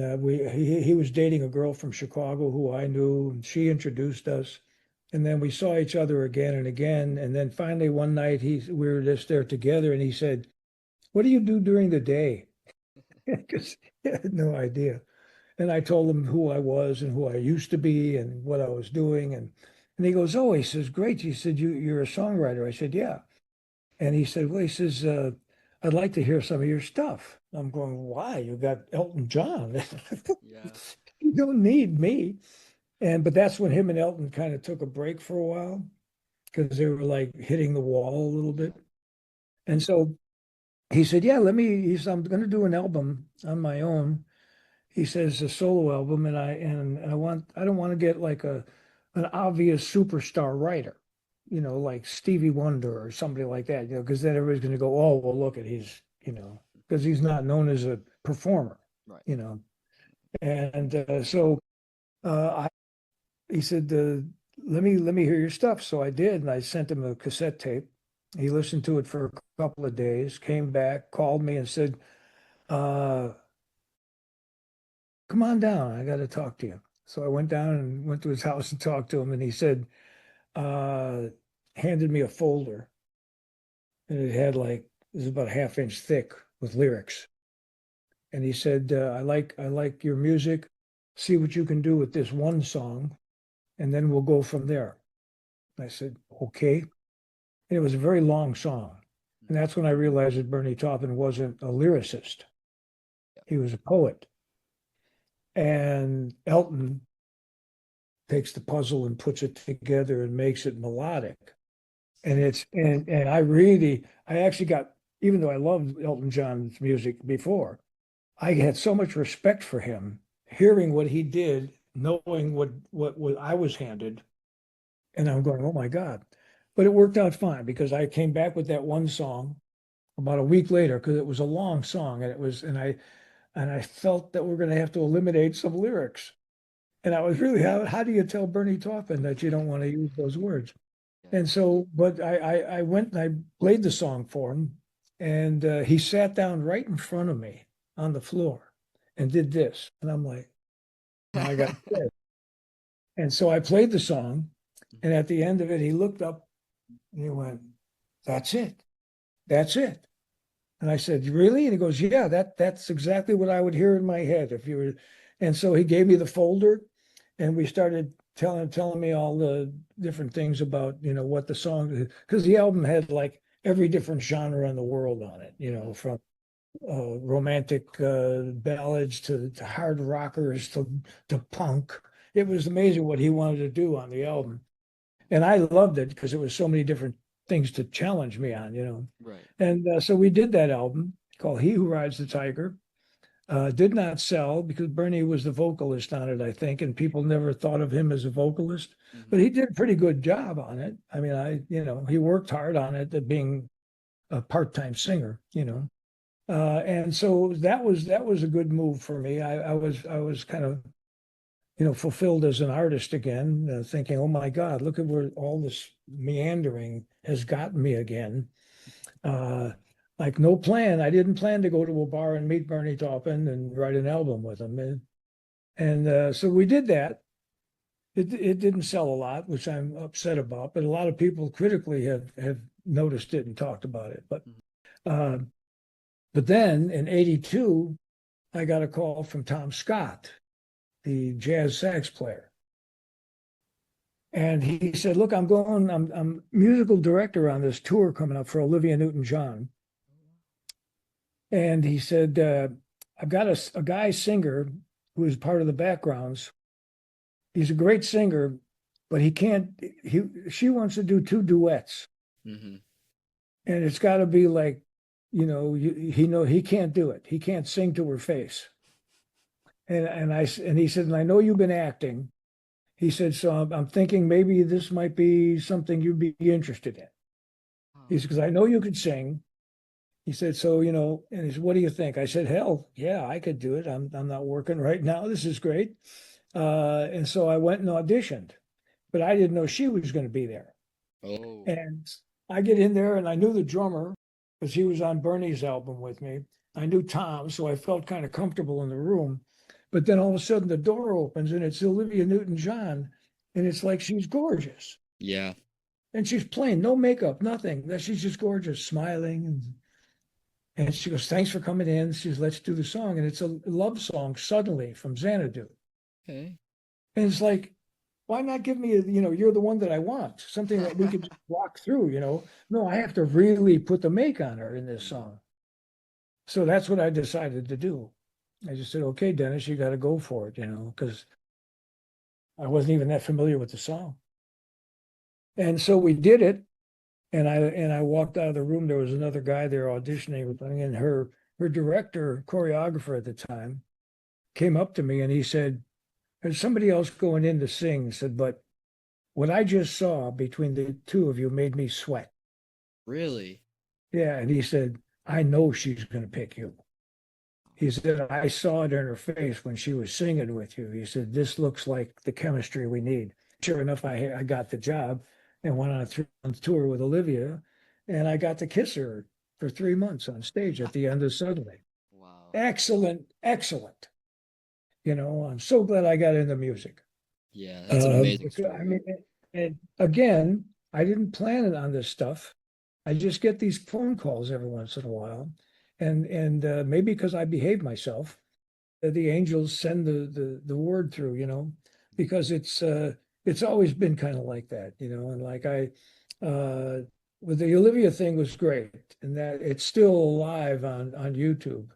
S1: he was dating a girl from Chicago who I knew, and she introduced us. And then we saw each other again and again. And then finally one night we were just there together, and he said, "What do you do during the day?" Because he had no idea. And I told him who I was and who I used to be and what I was doing. And he goes, "Oh," he says, "great." He said, "You're a songwriter." I said, "Yeah." And he said, well, he says, "I'd like to hear some of your stuff." I'm going, "Why? You got Elton John."
S2: Yeah.
S1: You don't need me. But that's when him and Elton kind of took a break for a while because they were like hitting the wall a little
S2: Yeah.
S1: bit. And so he said, "Yeah, he said, I'm going to do an album on my own." He says a solo album, and I don't want to get like an obvious superstar writer, you know, like Stevie Wonder or somebody like that, you know, because then everybody's going to go, "Oh, well, look at he's, you know," because he's not known as a performer,
S2: Right.
S1: you know. And so he said, let me hear your stuff." So I did, and I sent him a cassette tape. He listened to it for a couple of days, came back, called me, and said, uh, "Come on down. I got to talk to you." So I went down and went to his house and talked to him, and he said, uh, handed me a folder, and it had like, it was about a half inch thick with lyrics. and he said, I like your music. See what you can do with this one song, and then we'll go from there. I said, okay. And it was a very long song. And that's when I realized that Bernie Taupin wasn't a lyricist. He was a poet. And Elton takes the puzzle and puts it together and makes it melodic. And I actually got, even though I loved Elton John's music before, I had so much respect for him, hearing what he did, knowing what I was handed, and I'm going, oh my God. But it worked out fine because I came back with that one song about a week later because it was a long song and I felt that we're going to have to eliminate some lyrics. And I was really, how do you tell Bernie Taupin that you don't want to use those words?
S2: Yeah.
S1: And so, but I went and I played the song for him, and he sat down right in front of me on the floor and did this. And I'm like, and I got scared. And so I played the song, and at the end of it, he looked up and he went, "That's it. That's it." And I said, "Really?" And he goes, "Yeah, that's exactly what I would hear in my head if you were." And so he gave me the folder, and we started telling me all the different things about what the song, because the album had like every different genre in the world on it, from romantic ballads to hard rockers to punk. It was amazing what he wanted to do on the album, and I loved it because it was so many different things to challenge me on.
S2: Right.
S1: And so we did that album called "He Who Rides the Tiger." Did not sell because Bernie was the vocalist on it, I think, and people never thought of him as a vocalist. But he did a pretty good job on it. I mean, he worked hard on it, being a part-time singer. And so that was a good move for me. I was kind of fulfilled as an artist again, thinking, oh my God, look at where all this meandering has gotten me again. Uh, like no plan. I didn't plan to go to a bar and meet Bernie Taupin and write an album with him. And so we did that. It didn't sell a lot, which I'm upset about, but a lot of people critically have noticed it and talked about it. Uh, but then in '82, I got a call from Tom Scott, the jazz sax player. And he said, look, I'm musical director on this tour coming up for Olivia Newton-John. And he said, I've got a guy singer who is part of the backgrounds. He's a great singer, but she wants to do two duets.
S2: Mm-hmm.
S1: And it's got to be like, he can't do it. He can't sing to her face. And he said, and I know you've been acting. He said, so I'm thinking maybe this might be something you'd be interested in. He said, because I know you could sing. He said, so, and he said, what do you think? I said, hell, yeah, I could do it. I'm not working right now. This is great. And so I went and auditioned, but I didn't know she was going to be there.
S2: Oh.
S1: And I get in there and I knew the drummer because he was on Bernie's album with me. I knew Tom, so I felt kind of comfortable in the room. But then all of a sudden the door opens and it's Olivia Newton-John, and it's like she's gorgeous.
S2: Yeah.
S1: And she's plain, no makeup, nothing. She's just gorgeous, smiling. And she goes, thanks for coming in. She says, let's do the song. And it's a love song, Suddenly, from Xanadu.
S2: Okay.
S1: And it's like, why not give me you're the one that I want, something that we could just walk through. No, I have to really put the make on her in this song. So that's what I decided to do. I just said, okay, Dennis, you got to go for it, because I wasn't even that familiar with the song. And so we did it. And I walked out of the room. There was another guy there auditioning with me, and her director, choreographer at the time, came up to me and he said, there's somebody else going in to sing. Said, but what I just saw between the two of you made me sweat.
S2: Really?
S1: Yeah. And he said, I know she's going to pick you. He said, I saw it in her face when she was singing with you. He said, this looks like the chemistry we need. Sure enough, I got the job and went on a 3-month tour with Olivia, and I got to kiss her for 3 months on stage at the end of Suddenly.
S2: Wow.
S1: Excellent, excellent. I'm so glad I got into music.
S2: Yeah, that's an amazing
S1: I
S2: story.
S1: mean, and again, I didn't plan it on this stuff. I just get these phone calls every once in a while. And maybe because I behaved myself, the angels send the word through, because it's always been kind of like that, and like uh with the Olivia thing was great, and that it's still alive on YouTube,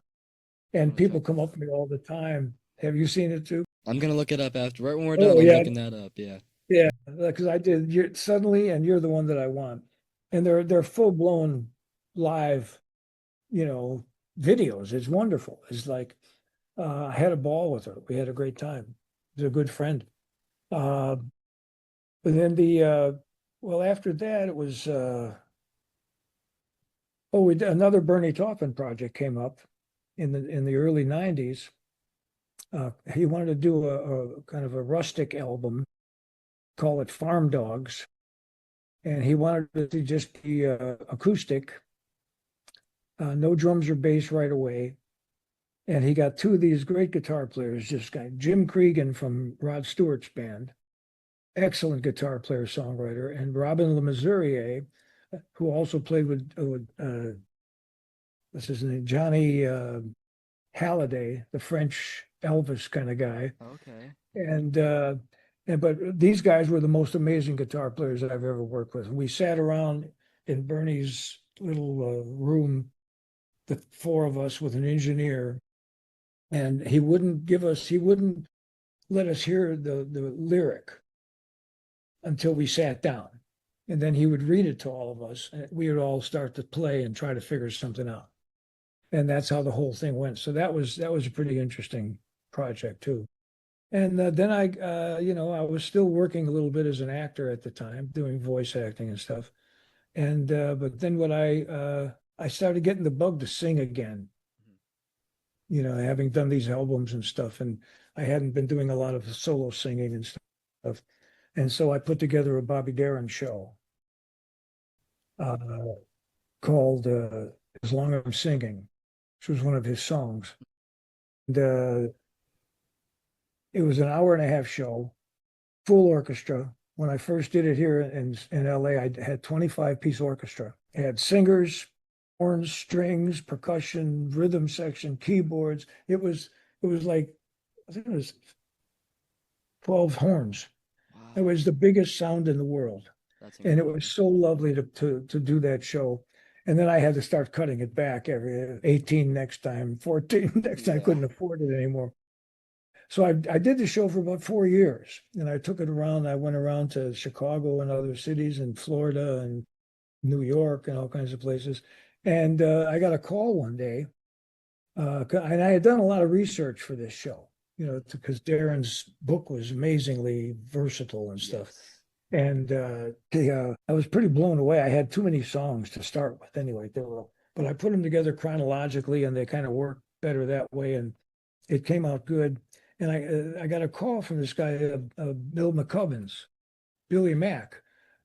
S1: and
S2: Okay.
S1: people come up to me all the time. Have you seen it too?
S2: I'm gonna look it up after. Right when we're done,
S1: Oh
S2: I'm
S1: yeah,
S2: looking that up. Yeah.
S1: yeah, because I did. You're suddenly, and you're the one that I want, and they're full blown live, you know, videos. It's wonderful. It's like I had a ball with her. We had a great time. She's a good friend. Uh, but then well, after that, it was, we did another Bernie Taupin project came up in the early 90s. He wanted to do a kind of a rustic album, call it Farm Dogs. And he wanted it to just be acoustic, no drums or bass right away. And he got two of these great guitar players, just got Jim Cregan from Rod Stewart's band, excellent guitar player, songwriter, and Robin LeMessurier, who also played with what's his name, Johnny Halliday, the French Elvis kind of guy.
S2: Okay.
S1: And but these guys were the most amazing guitar players that I've ever worked with. We sat around in Bernie's little room, the four of us with an engineer, and he wouldn't let us hear the lyric until we sat down. And then he would read it to all of us, and we would all start to play and try to figure something out. And that's how the whole thing went. So that was a pretty interesting project too. And then I was still working a little bit as an actor at the time, doing voice acting and stuff. And but then when I started getting the bug to sing again, having done these albums and stuff, and I hadn't been doing a lot of solo singing and stuff. And so I put together a Bobby Darin show uh, called "As Long as I'm Singing," which was one of his songs. And it was an hour and a half show, full orchestra. When I first did it here in LA, I had 25-piece orchestra. It had singers, horns, strings, percussion, rhythm section, keyboards. It was like, I think it was 12 horns. It
S2: Wow.
S1: was the biggest sound in the world.
S2: That's
S1: And it was
S2: incredible.
S1: so lovely to do that show. And then I had to start cutting it back every 18 next time, 14 next time. I
S2: Yeah.
S1: couldn't afford it anymore. So I did the show for about 4 years, and I took it around. I went around to Chicago and other cities and Florida and New York and all kinds of places. And I got a call one day, and I had done a lot of research for this show, because Darin's book was amazingly versatile and stuff.
S2: Yes.
S1: And I was pretty blown away. I had too many songs to start with anyway. But I put them together chronologically, and they kind of worked better that way. And it came out good. And I got a call from this guy, Bill McCubbins, Billy Mack,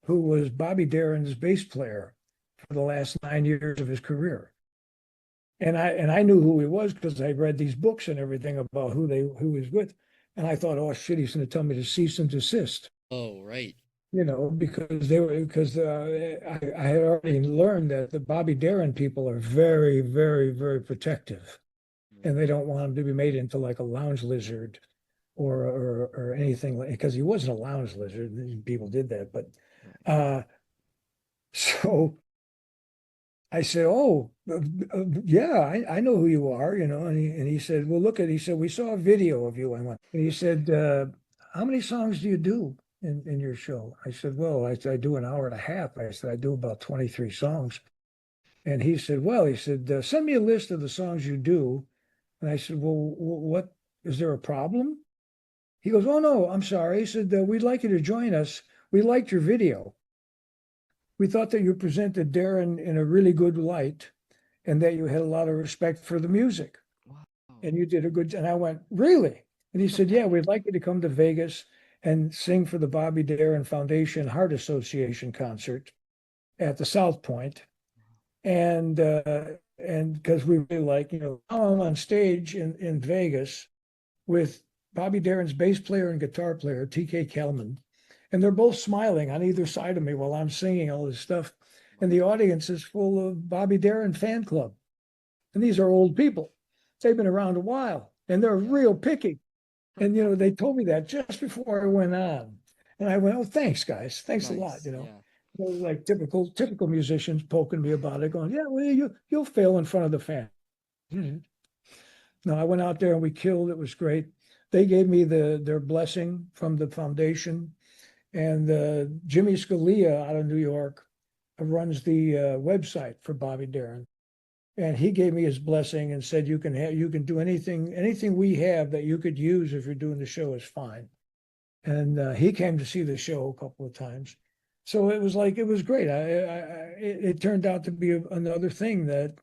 S1: who was Bobby Darin's bass player for the last 9 years of his career. And I knew who he was because I read these books and everything about who he was with. And I thought, oh shit, he's going to tell me to cease and desist,
S2: Oh, right.
S1: because I had already learned that the Bobby Darin people are very, very, very protective, and they don't want him to be made into like a lounge lizard or anything like, because he wasn't a lounge lizard. People did that, but
S2: Right.
S1: uh, so I said, "Oh, yeah, I know who you are, And he said, "Well, he said, we saw a video of you." I went, and he said, "How many songs do you do in your show?" I said, "Well, I do an hour and a half." I said, "I do about 23 songs." And he said, "Well," he said, "send me a list of the songs you do." And I said, "Well, what is there a problem?" He goes, "Oh no, I'm sorry." He said, "We'd like you to join us. We liked your video. We thought that you presented Darin in a really good light and that you had a lot of respect for the music.
S2: Wow.
S1: And you did a good." And I went, "Really?" And he said, "Yeah, we'd like you to come to Vegas and sing for the Bobby Darin Foundation Heart Association concert at the South Point." And because we really like, now I'm on stage in Vegas with Bobby Darin's bass player and guitar player, TK Kelman. And they're both smiling on either side of me while I'm singing all this stuff. And the
S2: Wow.
S1: audience is full of Bobby Darin fan club. And these are old people. They've been around a while and they're
S2: Yeah.
S1: real picky. And, they told me that just before I went on. And I went, oh, thanks, guys. Thanks a lot.
S2: Nice. Yeah.
S1: They're like typical musicians poking me about it, going, yeah, well, you'll fail in front of the fan. No, I went out there and we killed. It was great. They gave me their blessing from the foundation. And Jimmy Scalia out of New York runs the website for Bobby Darin. And he gave me his blessing and said, you can do anything we have that you could use if you're doing the show is fine. And he came to see the show a couple of times. So it was great. It turned out to be another thing that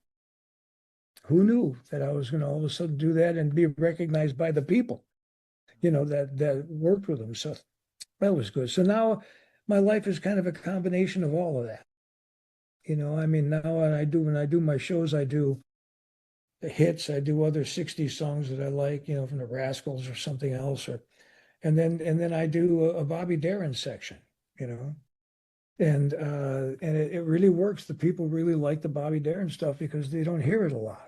S1: who knew that I was going to all of a sudden do that and be recognized by the people, that worked with them. So that was good. So now my life is kind of a combination of all of that. I mean, now when I do my shows, I do the hits, I do other 60s songs that I like, from the Rascals or something else, and then I do a Bobby Darin section, you know. And it really works. The people really like the Bobby Darin stuff because they don't hear it a lot.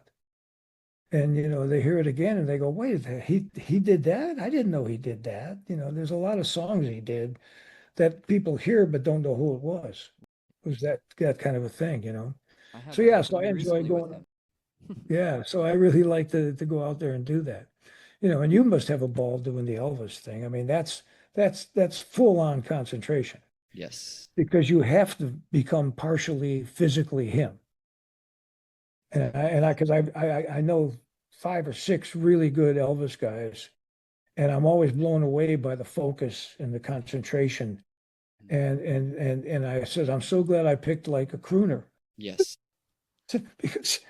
S1: And they hear it again and they go, wait, he did that? I didn't know he did that. There's a lot of songs he did that people hear but don't know who it was. It was that kind of a thing.
S2: I had
S1: So
S2: that
S1: yeah,
S2: happen
S1: so
S2: to
S1: I
S2: me
S1: enjoy
S2: recently with
S1: going.
S2: him.
S1: Yeah, so I really like to go out there and do that. And you must have a ball doing the Elvis thing. I mean, that's full on concentration
S2: Yes.
S1: because you have to become partially physically him. Because I know 5 or 6 really good Elvis guys, and I'm always blown away by the focus and the concentration. And I said, I'm so glad I picked like a crooner
S2: Yes.
S1: because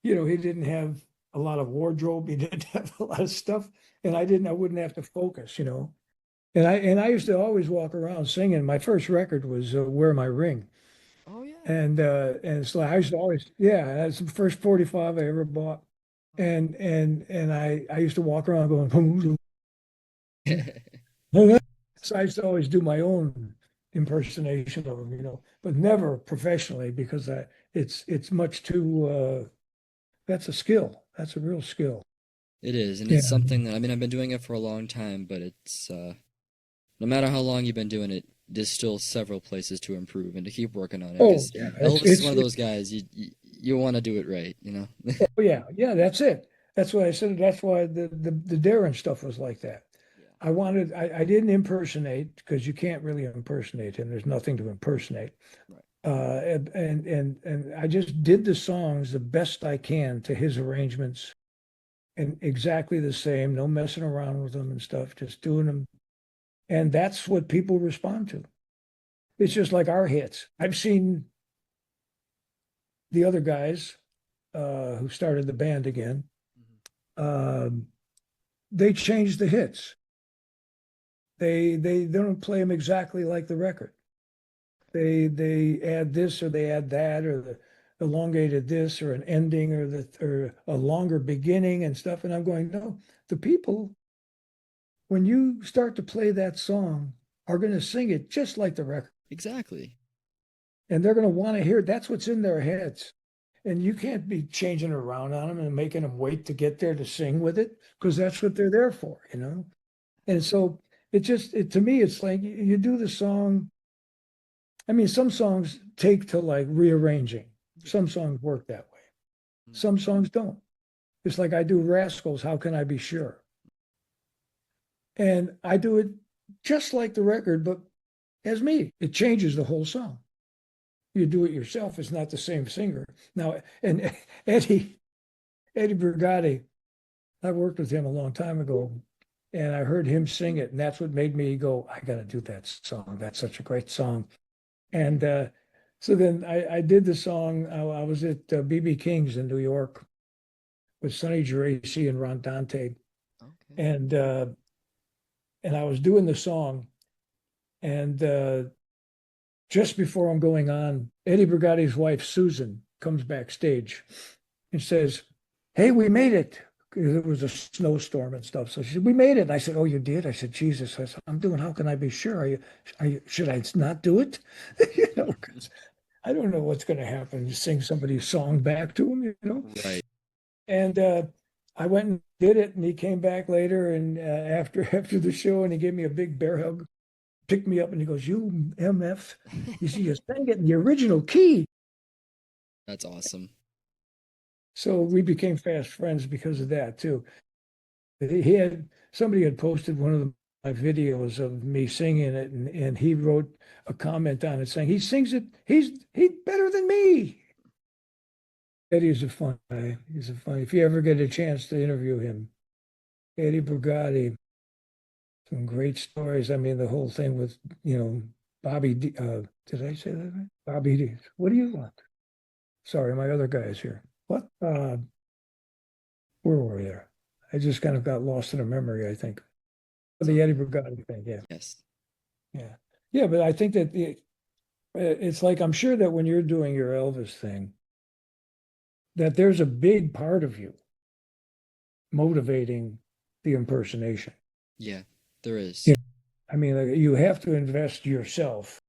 S1: he didn't have a lot of wardrobe. He didn't have a lot of stuff, and I wouldn't have to focus. And I used to always walk around singing. My first record was "Wear My Ring,"
S2: Oh yeah.
S1: and so I used to always, yeah, that's the first 45 I ever bought, and I used to walk around going, so I used to always do my own impersonation of him, but never professionally because it's much too. That's a skill. That's a real skill.
S2: It is, and
S1: Yeah.
S2: it's something that I've been doing it for a long time, but it's no matter how long you've been doing it, there's still several places to improve and to keep working on it.
S1: Oh
S2: Because
S1: yeah.
S2: Elvis is one of those guys you want to do it right.
S1: Oh yeah. That's it. That's what I said. That's why the Darin stuff was like that.
S2: Yeah.
S1: I didn't impersonate because you can't really impersonate him. There's nothing to impersonate.
S2: Right.
S1: And I just did the songs the best I can to his arrangements and exactly the same, no messing around with them and stuff, just doing them. And that's what people respond to. It's just like our hits. I've seen the other guys who started the band again. Um, they changed the hits. They don't play them exactly like the record. They add this or they add that or the elongated this or an ending or a longer beginning and stuff. And I'm going, no, the people, when you start to play that song, are going to sing it just like the record.
S2: Exactly.
S1: And they're going to want to hear it. That's what's in their heads. And you can't be changing around on them and making them wait to get there to sing with it because that's what they're there for. And so to me, it's like you do the song. I mean, some songs take to like rearranging. Some songs work that way. Some songs don't. It's like I do Rascals, How Can I Be Sure? And I do it just like the record, but as me. It changes the whole song. You do it yourself. It's not the same singer. Now, and Eddie Brigati, I worked with him a long time ago, and I heard him sing it, and that's what made me go, I got to do that song. That's such a great song. And so then I did the song. I was at BB King's in New York with Sonny Geraci and Ron Dante,
S2: Okay.
S1: and I was doing the song, and just before I'm going on, Eddie Brigati's wife Susan comes backstage and says, "Hey, we made it." It was a snowstorm and stuff. So she said, "We made it." And I said, "Oh, you did?" I said, "Jesus," I said, "I'm doing. How can I be sure? Should I not do it?" 'Cause I don't know what's going to happen. You sing somebody's song back to them.
S2: Right.
S1: And I went and did it, and he came back later and after the show, and he gave me a big bear hug, picked me up, and he goes, "You MF, you see, you sang it in the original key."
S2: That's awesome.
S1: So we became fast friends because of that too. He had somebody had posted one of my videos of me singing it, and he wrote a comment on it saying he sings it, he's better than me. Eddie's a fun guy. He's a fun. If you ever get a chance to interview him, Eddie Brigatti, some great stories. I mean, the whole thing with Bobby D. Did I say that right? Bobby D. What do you want? Sorry, my other guy is here. What? Where were we there? I just kind of got lost in a memory, I think.
S2: So,
S1: The Eddie Brigatti thing, yeah.
S2: yes.
S1: Yeah. Yeah, but I think that it's like I'm sure that when you're doing your Elvis thing, that there's a big part of you motivating the impersonation.
S2: Yeah, there is.
S1: Yeah. I mean, like, you have to invest yourself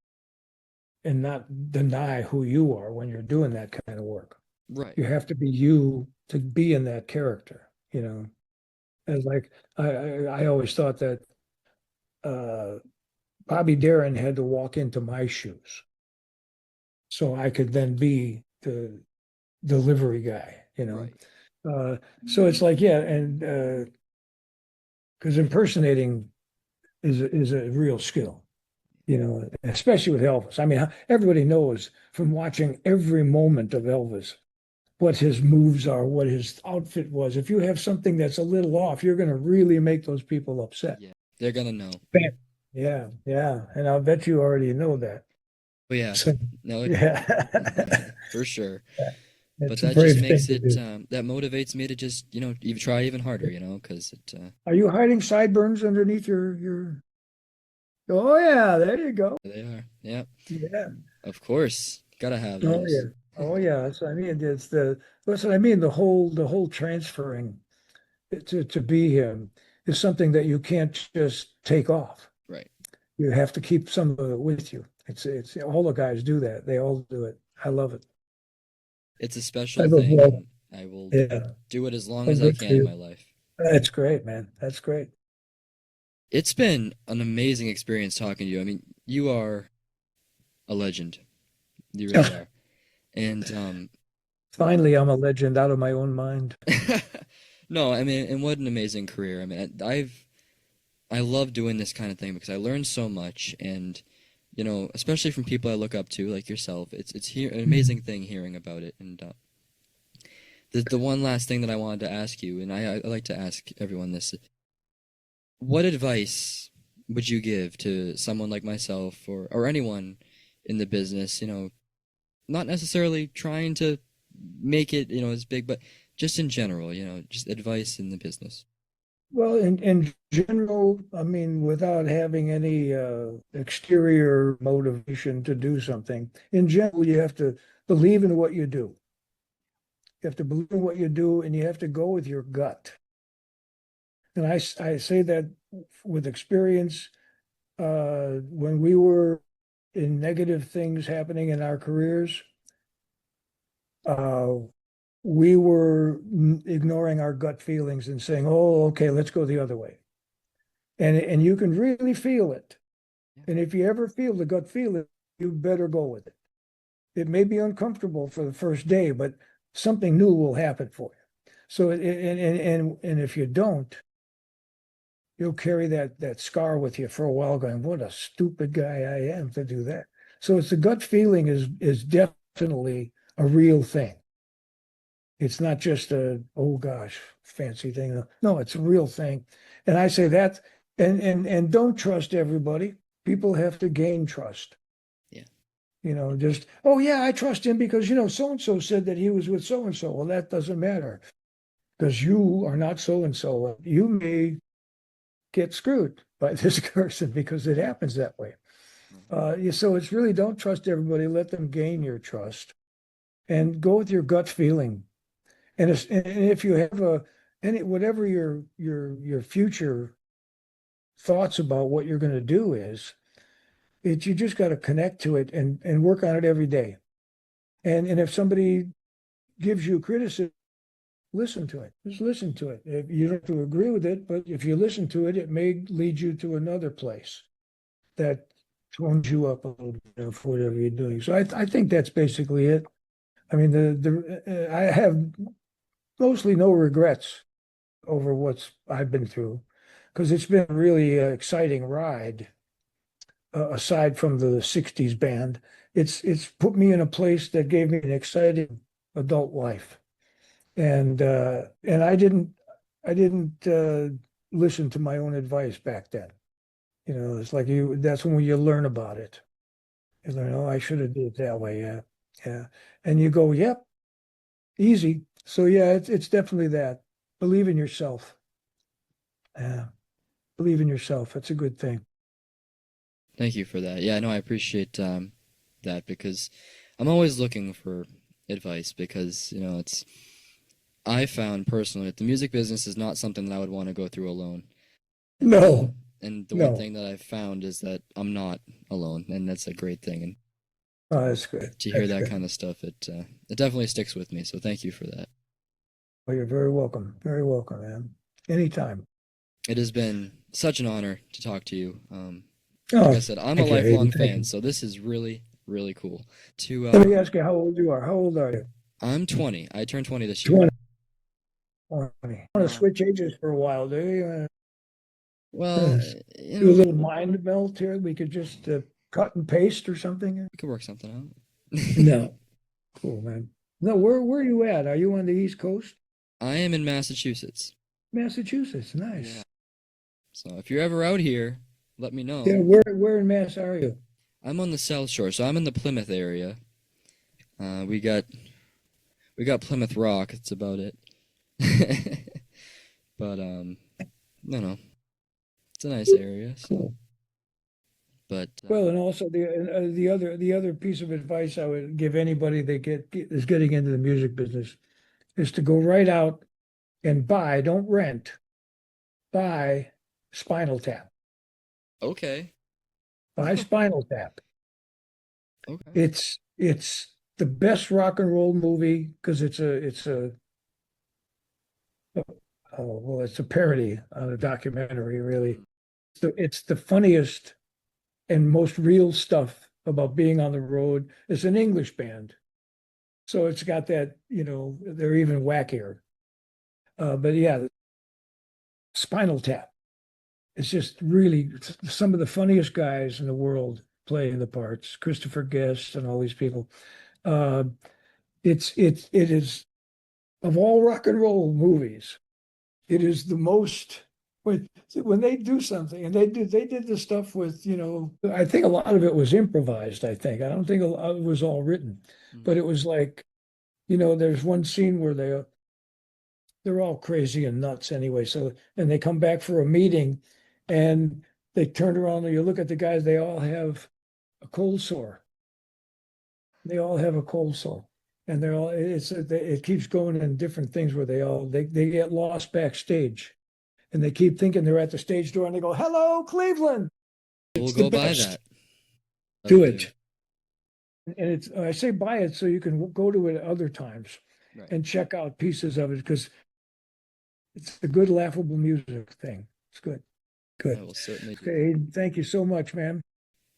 S1: and not deny who you are when you're doing that kind of work.
S2: Right.
S1: You have to be you to be in that character, you know. As like I always thought that uh Bobby Darin had to walk into my shoes so I could then be the delivery guy, you know.
S2: Right.
S1: Uh, so it's like, yeah, and because impersonating is a real skill, you know, especially with Elvis. I mean, everybody knows from watching every moment of Elvis what his moves are, what his outfit was. If you have something that's a little off, you're going to really make those people upset.
S2: Yeah, they're gonna know.
S1: Bam. Yeah, yeah, and I'll bet you already know that.
S2: But yeah,
S1: So,
S2: no,
S1: yeah,
S2: for sure. But
S1: it's a
S2: that just
S1: brave thing
S2: makes
S1: to
S2: it
S1: do.
S2: that motivates me to just even try even harder, because it
S1: Are you hiding sideburns underneath your? Oh yeah, there you go.
S2: they are. Yeah,
S1: Yeah.
S2: of course, gotta have
S1: Oh
S2: those.
S1: yeah. Oh yeah. That's what I mean. That's what I mean. The whole transferring to be him is something that you can't just take off.
S2: Right.
S1: You have to keep some of it with you. It's all the guys do that. They all do it. I love it.
S2: It's a special
S1: I love
S2: thing,
S1: well,
S2: and I will
S1: yeah.
S2: do it as long
S1: Well,
S2: as I
S1: good for
S2: can in my
S1: you.
S2: life.
S1: That's great, man. That's great.
S2: It's been an amazing experience talking to you. I mean, you are a legend. You really are. And
S1: Finally, I'm a legend out of my own mind.
S2: no, I mean, and what an amazing career. I mean, I love doing this kind of thing because I learn so much, and especially from people I look up to, like yourself. It's an amazing thing hearing about it. And the one last thing that I wanted to ask you, and I like to ask everyone this: what advice would you give to someone like myself or anyone in the business? Not necessarily trying to make it as big, but just in general, just advice in the business.
S1: Well, in general, I mean, without having any exterior motivation to do something, in general, you have to believe in what you do. You have to believe in what you do, and you have to go with your gut. And I say that with experience. When we were in negative things happening in our careers, uh, we were ignoring our gut feelings and saying, "Oh, okay, let's go the other way." And you can really feel it.
S2: Yeah.
S1: And if you ever feel the gut feeling, you better go with it. It may be uncomfortable for the first day, but something new will happen for you. So, and if you don't, you'll carry that scar with you for a while, going, "What a stupid guy I am to do that." So it's the gut feeling is definitely a real thing. It's not just a, oh gosh, fancy thing. No, it's a real thing. And I say that, and don't trust everybody. People have to gain trust.
S2: Yeah.
S1: Just, oh yeah, I trust him because so and so said that he was with so and so. Well, that doesn't matter because you are not so and so. You may get screwed by this person because it happens that way. So it's really don't trust everybody. Let them gain your trust and go with your gut feeling. And if you have whatever your future thoughts about what you're going to do is, you just got to connect to it and work on it every day. And if somebody gives you criticism, listen to it. Just listen to it. You don't have to agree with it, but if you listen to it, it may lead you to another place that tones you up a little bit for whatever you're doing. So I think that's basically it. I mean, I have mostly no regrets over what I've been through because it's been a really exciting ride. Aside from the '60s band, it's put me in a place that gave me an exciting adult life, and I didn't listen to my own advice back then. It's like that's when you learn about it. You learn, oh, I should have did it that way. Yeah, yeah, and you go, yep, easy. So yeah, it's definitely that. Believe in yourself. Yeah, believe in yourself. That's a good thing.
S2: Thank you for that. Yeah, no, I appreciate that because I'm always looking for advice because, it's I found personally that the music business is not something that I would want to go through alone.
S1: No,
S2: And the one
S1: no.
S2: thing that I've found is that I'm not alone, and that's a great thing. And
S1: Oh, that's good.
S2: to hear
S1: That's
S2: that
S1: good.
S2: kind of stuff, it definitely sticks with me. So thank you for that.
S1: Well, you're very welcome. Very welcome, man. Anytime.
S2: It has been such an honor to talk to you. Like I
S1: Oh,
S2: said, I'm a
S1: thank you, Aidan.
S2: lifelong
S1: Thank
S2: fan,
S1: you.
S2: so this is really, really cool. To
S1: Let me ask you how old you are. How old are you?
S2: I'm 20. I turned 20 this year.
S1: 20. 20. Want to switch ages for a while, do you?
S2: Well,
S1: Do a little mind melt here. We could just cut and paste or something.
S2: we could work something out.
S1: No. Cool, man. No, where are you at? Are you on the East Coast?
S2: I am in Massachusetts.
S1: Massachusetts.
S2: Yeah.
S1: Nice.
S2: So if you're ever out here, let me
S1: Yeah,
S2: know.
S1: where in Mass are you?
S2: I'm on the South Shore, so I'm in the Plymouth area. We got Plymouth Rock. That's about it. But no, it's a nice area. So,
S1: Cool.
S2: but
S1: Well, and also the other piece of advice I would give anybody that is getting into the music business is to go right out and buy, don't rent, buy Spinal Tap.
S2: okay,
S1: Buy Spinal Tap.
S2: okay,
S1: It's the best rock and roll movie because it's a oh well it's a parody on a documentary really. It's the funniest and most real stuff about being on the road. It's an English band, so it's got that they're even wackier. But yeah, Spinal Tap. It's just really some of the funniest guys in the world playing the parts. Christopher Guest and all these people. Uh, it is of all rock and roll movies, it is the most when they do something and they did the stuff with I think a lot of it was improvised. I don't think a lot of it was all written, but it was like there's one scene where they're all crazy and nuts anyway. So and they come back for a meeting, and they turn around and you look at the guys. They all have a cold sore. They all have a cold sore, and it keeps going in different things where they get lost backstage, and they keep thinking they're at the stage door, and they go, "Hello, Cleveland."
S2: we'll
S1: It's the
S2: go by
S1: best.
S2: that.
S1: Do
S2: That'll do.
S1: it, and it's I say buy it so you can go to it at other times
S2: Right.
S1: and check out pieces of it because it's a good laughable music thing. It's good.
S2: I
S1: Good.
S2: will certainly do that.
S1: Okay, thank you so much, man.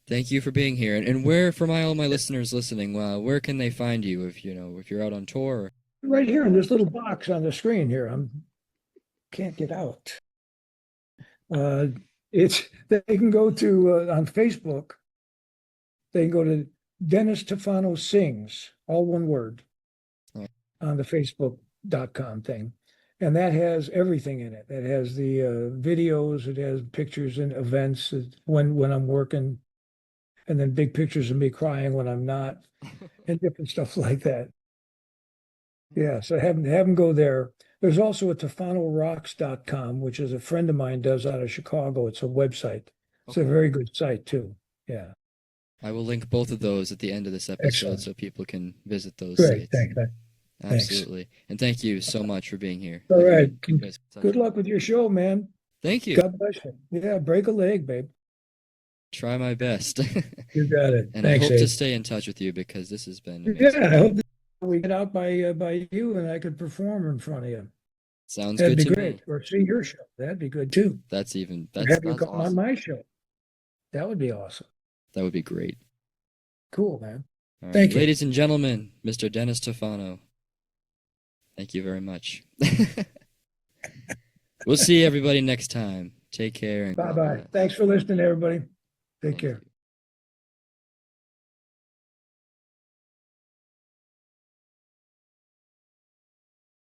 S2: Thank you for being here. And where, for all my listeners listening, where can they find you if you're out on tour? Or...
S1: Right here in this little box on the screen here. Can't get out. Uh, it's they can go to on Facebook. They can go to Dennis Tufano Sings, all one word,
S2: Oh,
S1: on the Facebook.com thing. And that has everything in it. It has the videos, it has pictures and events when I'm working, and then big pictures of me crying when I'm not, and different stuff like that. Yeah, so have them go there. There's also a TufanoRocks.com, which is a friend of mine does out of Chicago. It's a website. It's a
S2: okay.
S1: very good site too. Yeah,
S2: I will link both of those at the end of this episode
S1: excellent.
S2: so people can visit those
S1: Great,
S2: sites.
S1: thanks.
S2: Absolutely. And thank you so much for being here.
S1: All right.
S2: You guys,
S1: Good luck with your show, man.
S2: thank you.
S1: God bless you. Yeah, break a leg, babe.
S2: Try my best.
S1: You got it.
S2: And I
S1: Thanks,
S2: hope to
S1: Abe.
S2: stay in touch with you because this has been
S1: Yeah,
S2: amazing.
S1: I hope we get out by you and I could perform in front of you.
S2: Sounds
S1: That'd
S2: good
S1: be
S2: to me.
S1: great. Or see your show. That'd be good too.
S2: That's even
S1: Or
S2: that's
S1: have you
S2: that's
S1: come on
S2: awesome.
S1: my show. That would be awesome.
S2: That would be great.
S1: Cool, man.
S2: All right,
S1: Thank you.
S2: ladies and gentlemen, Mr. Dennis Tufano. Thank you very much. We'll see everybody next time. Take care and
S1: Bye
S2: God
S1: bye.
S2: bless.
S1: Thanks for listening, everybody. Take
S2: Thank
S1: care.
S2: you.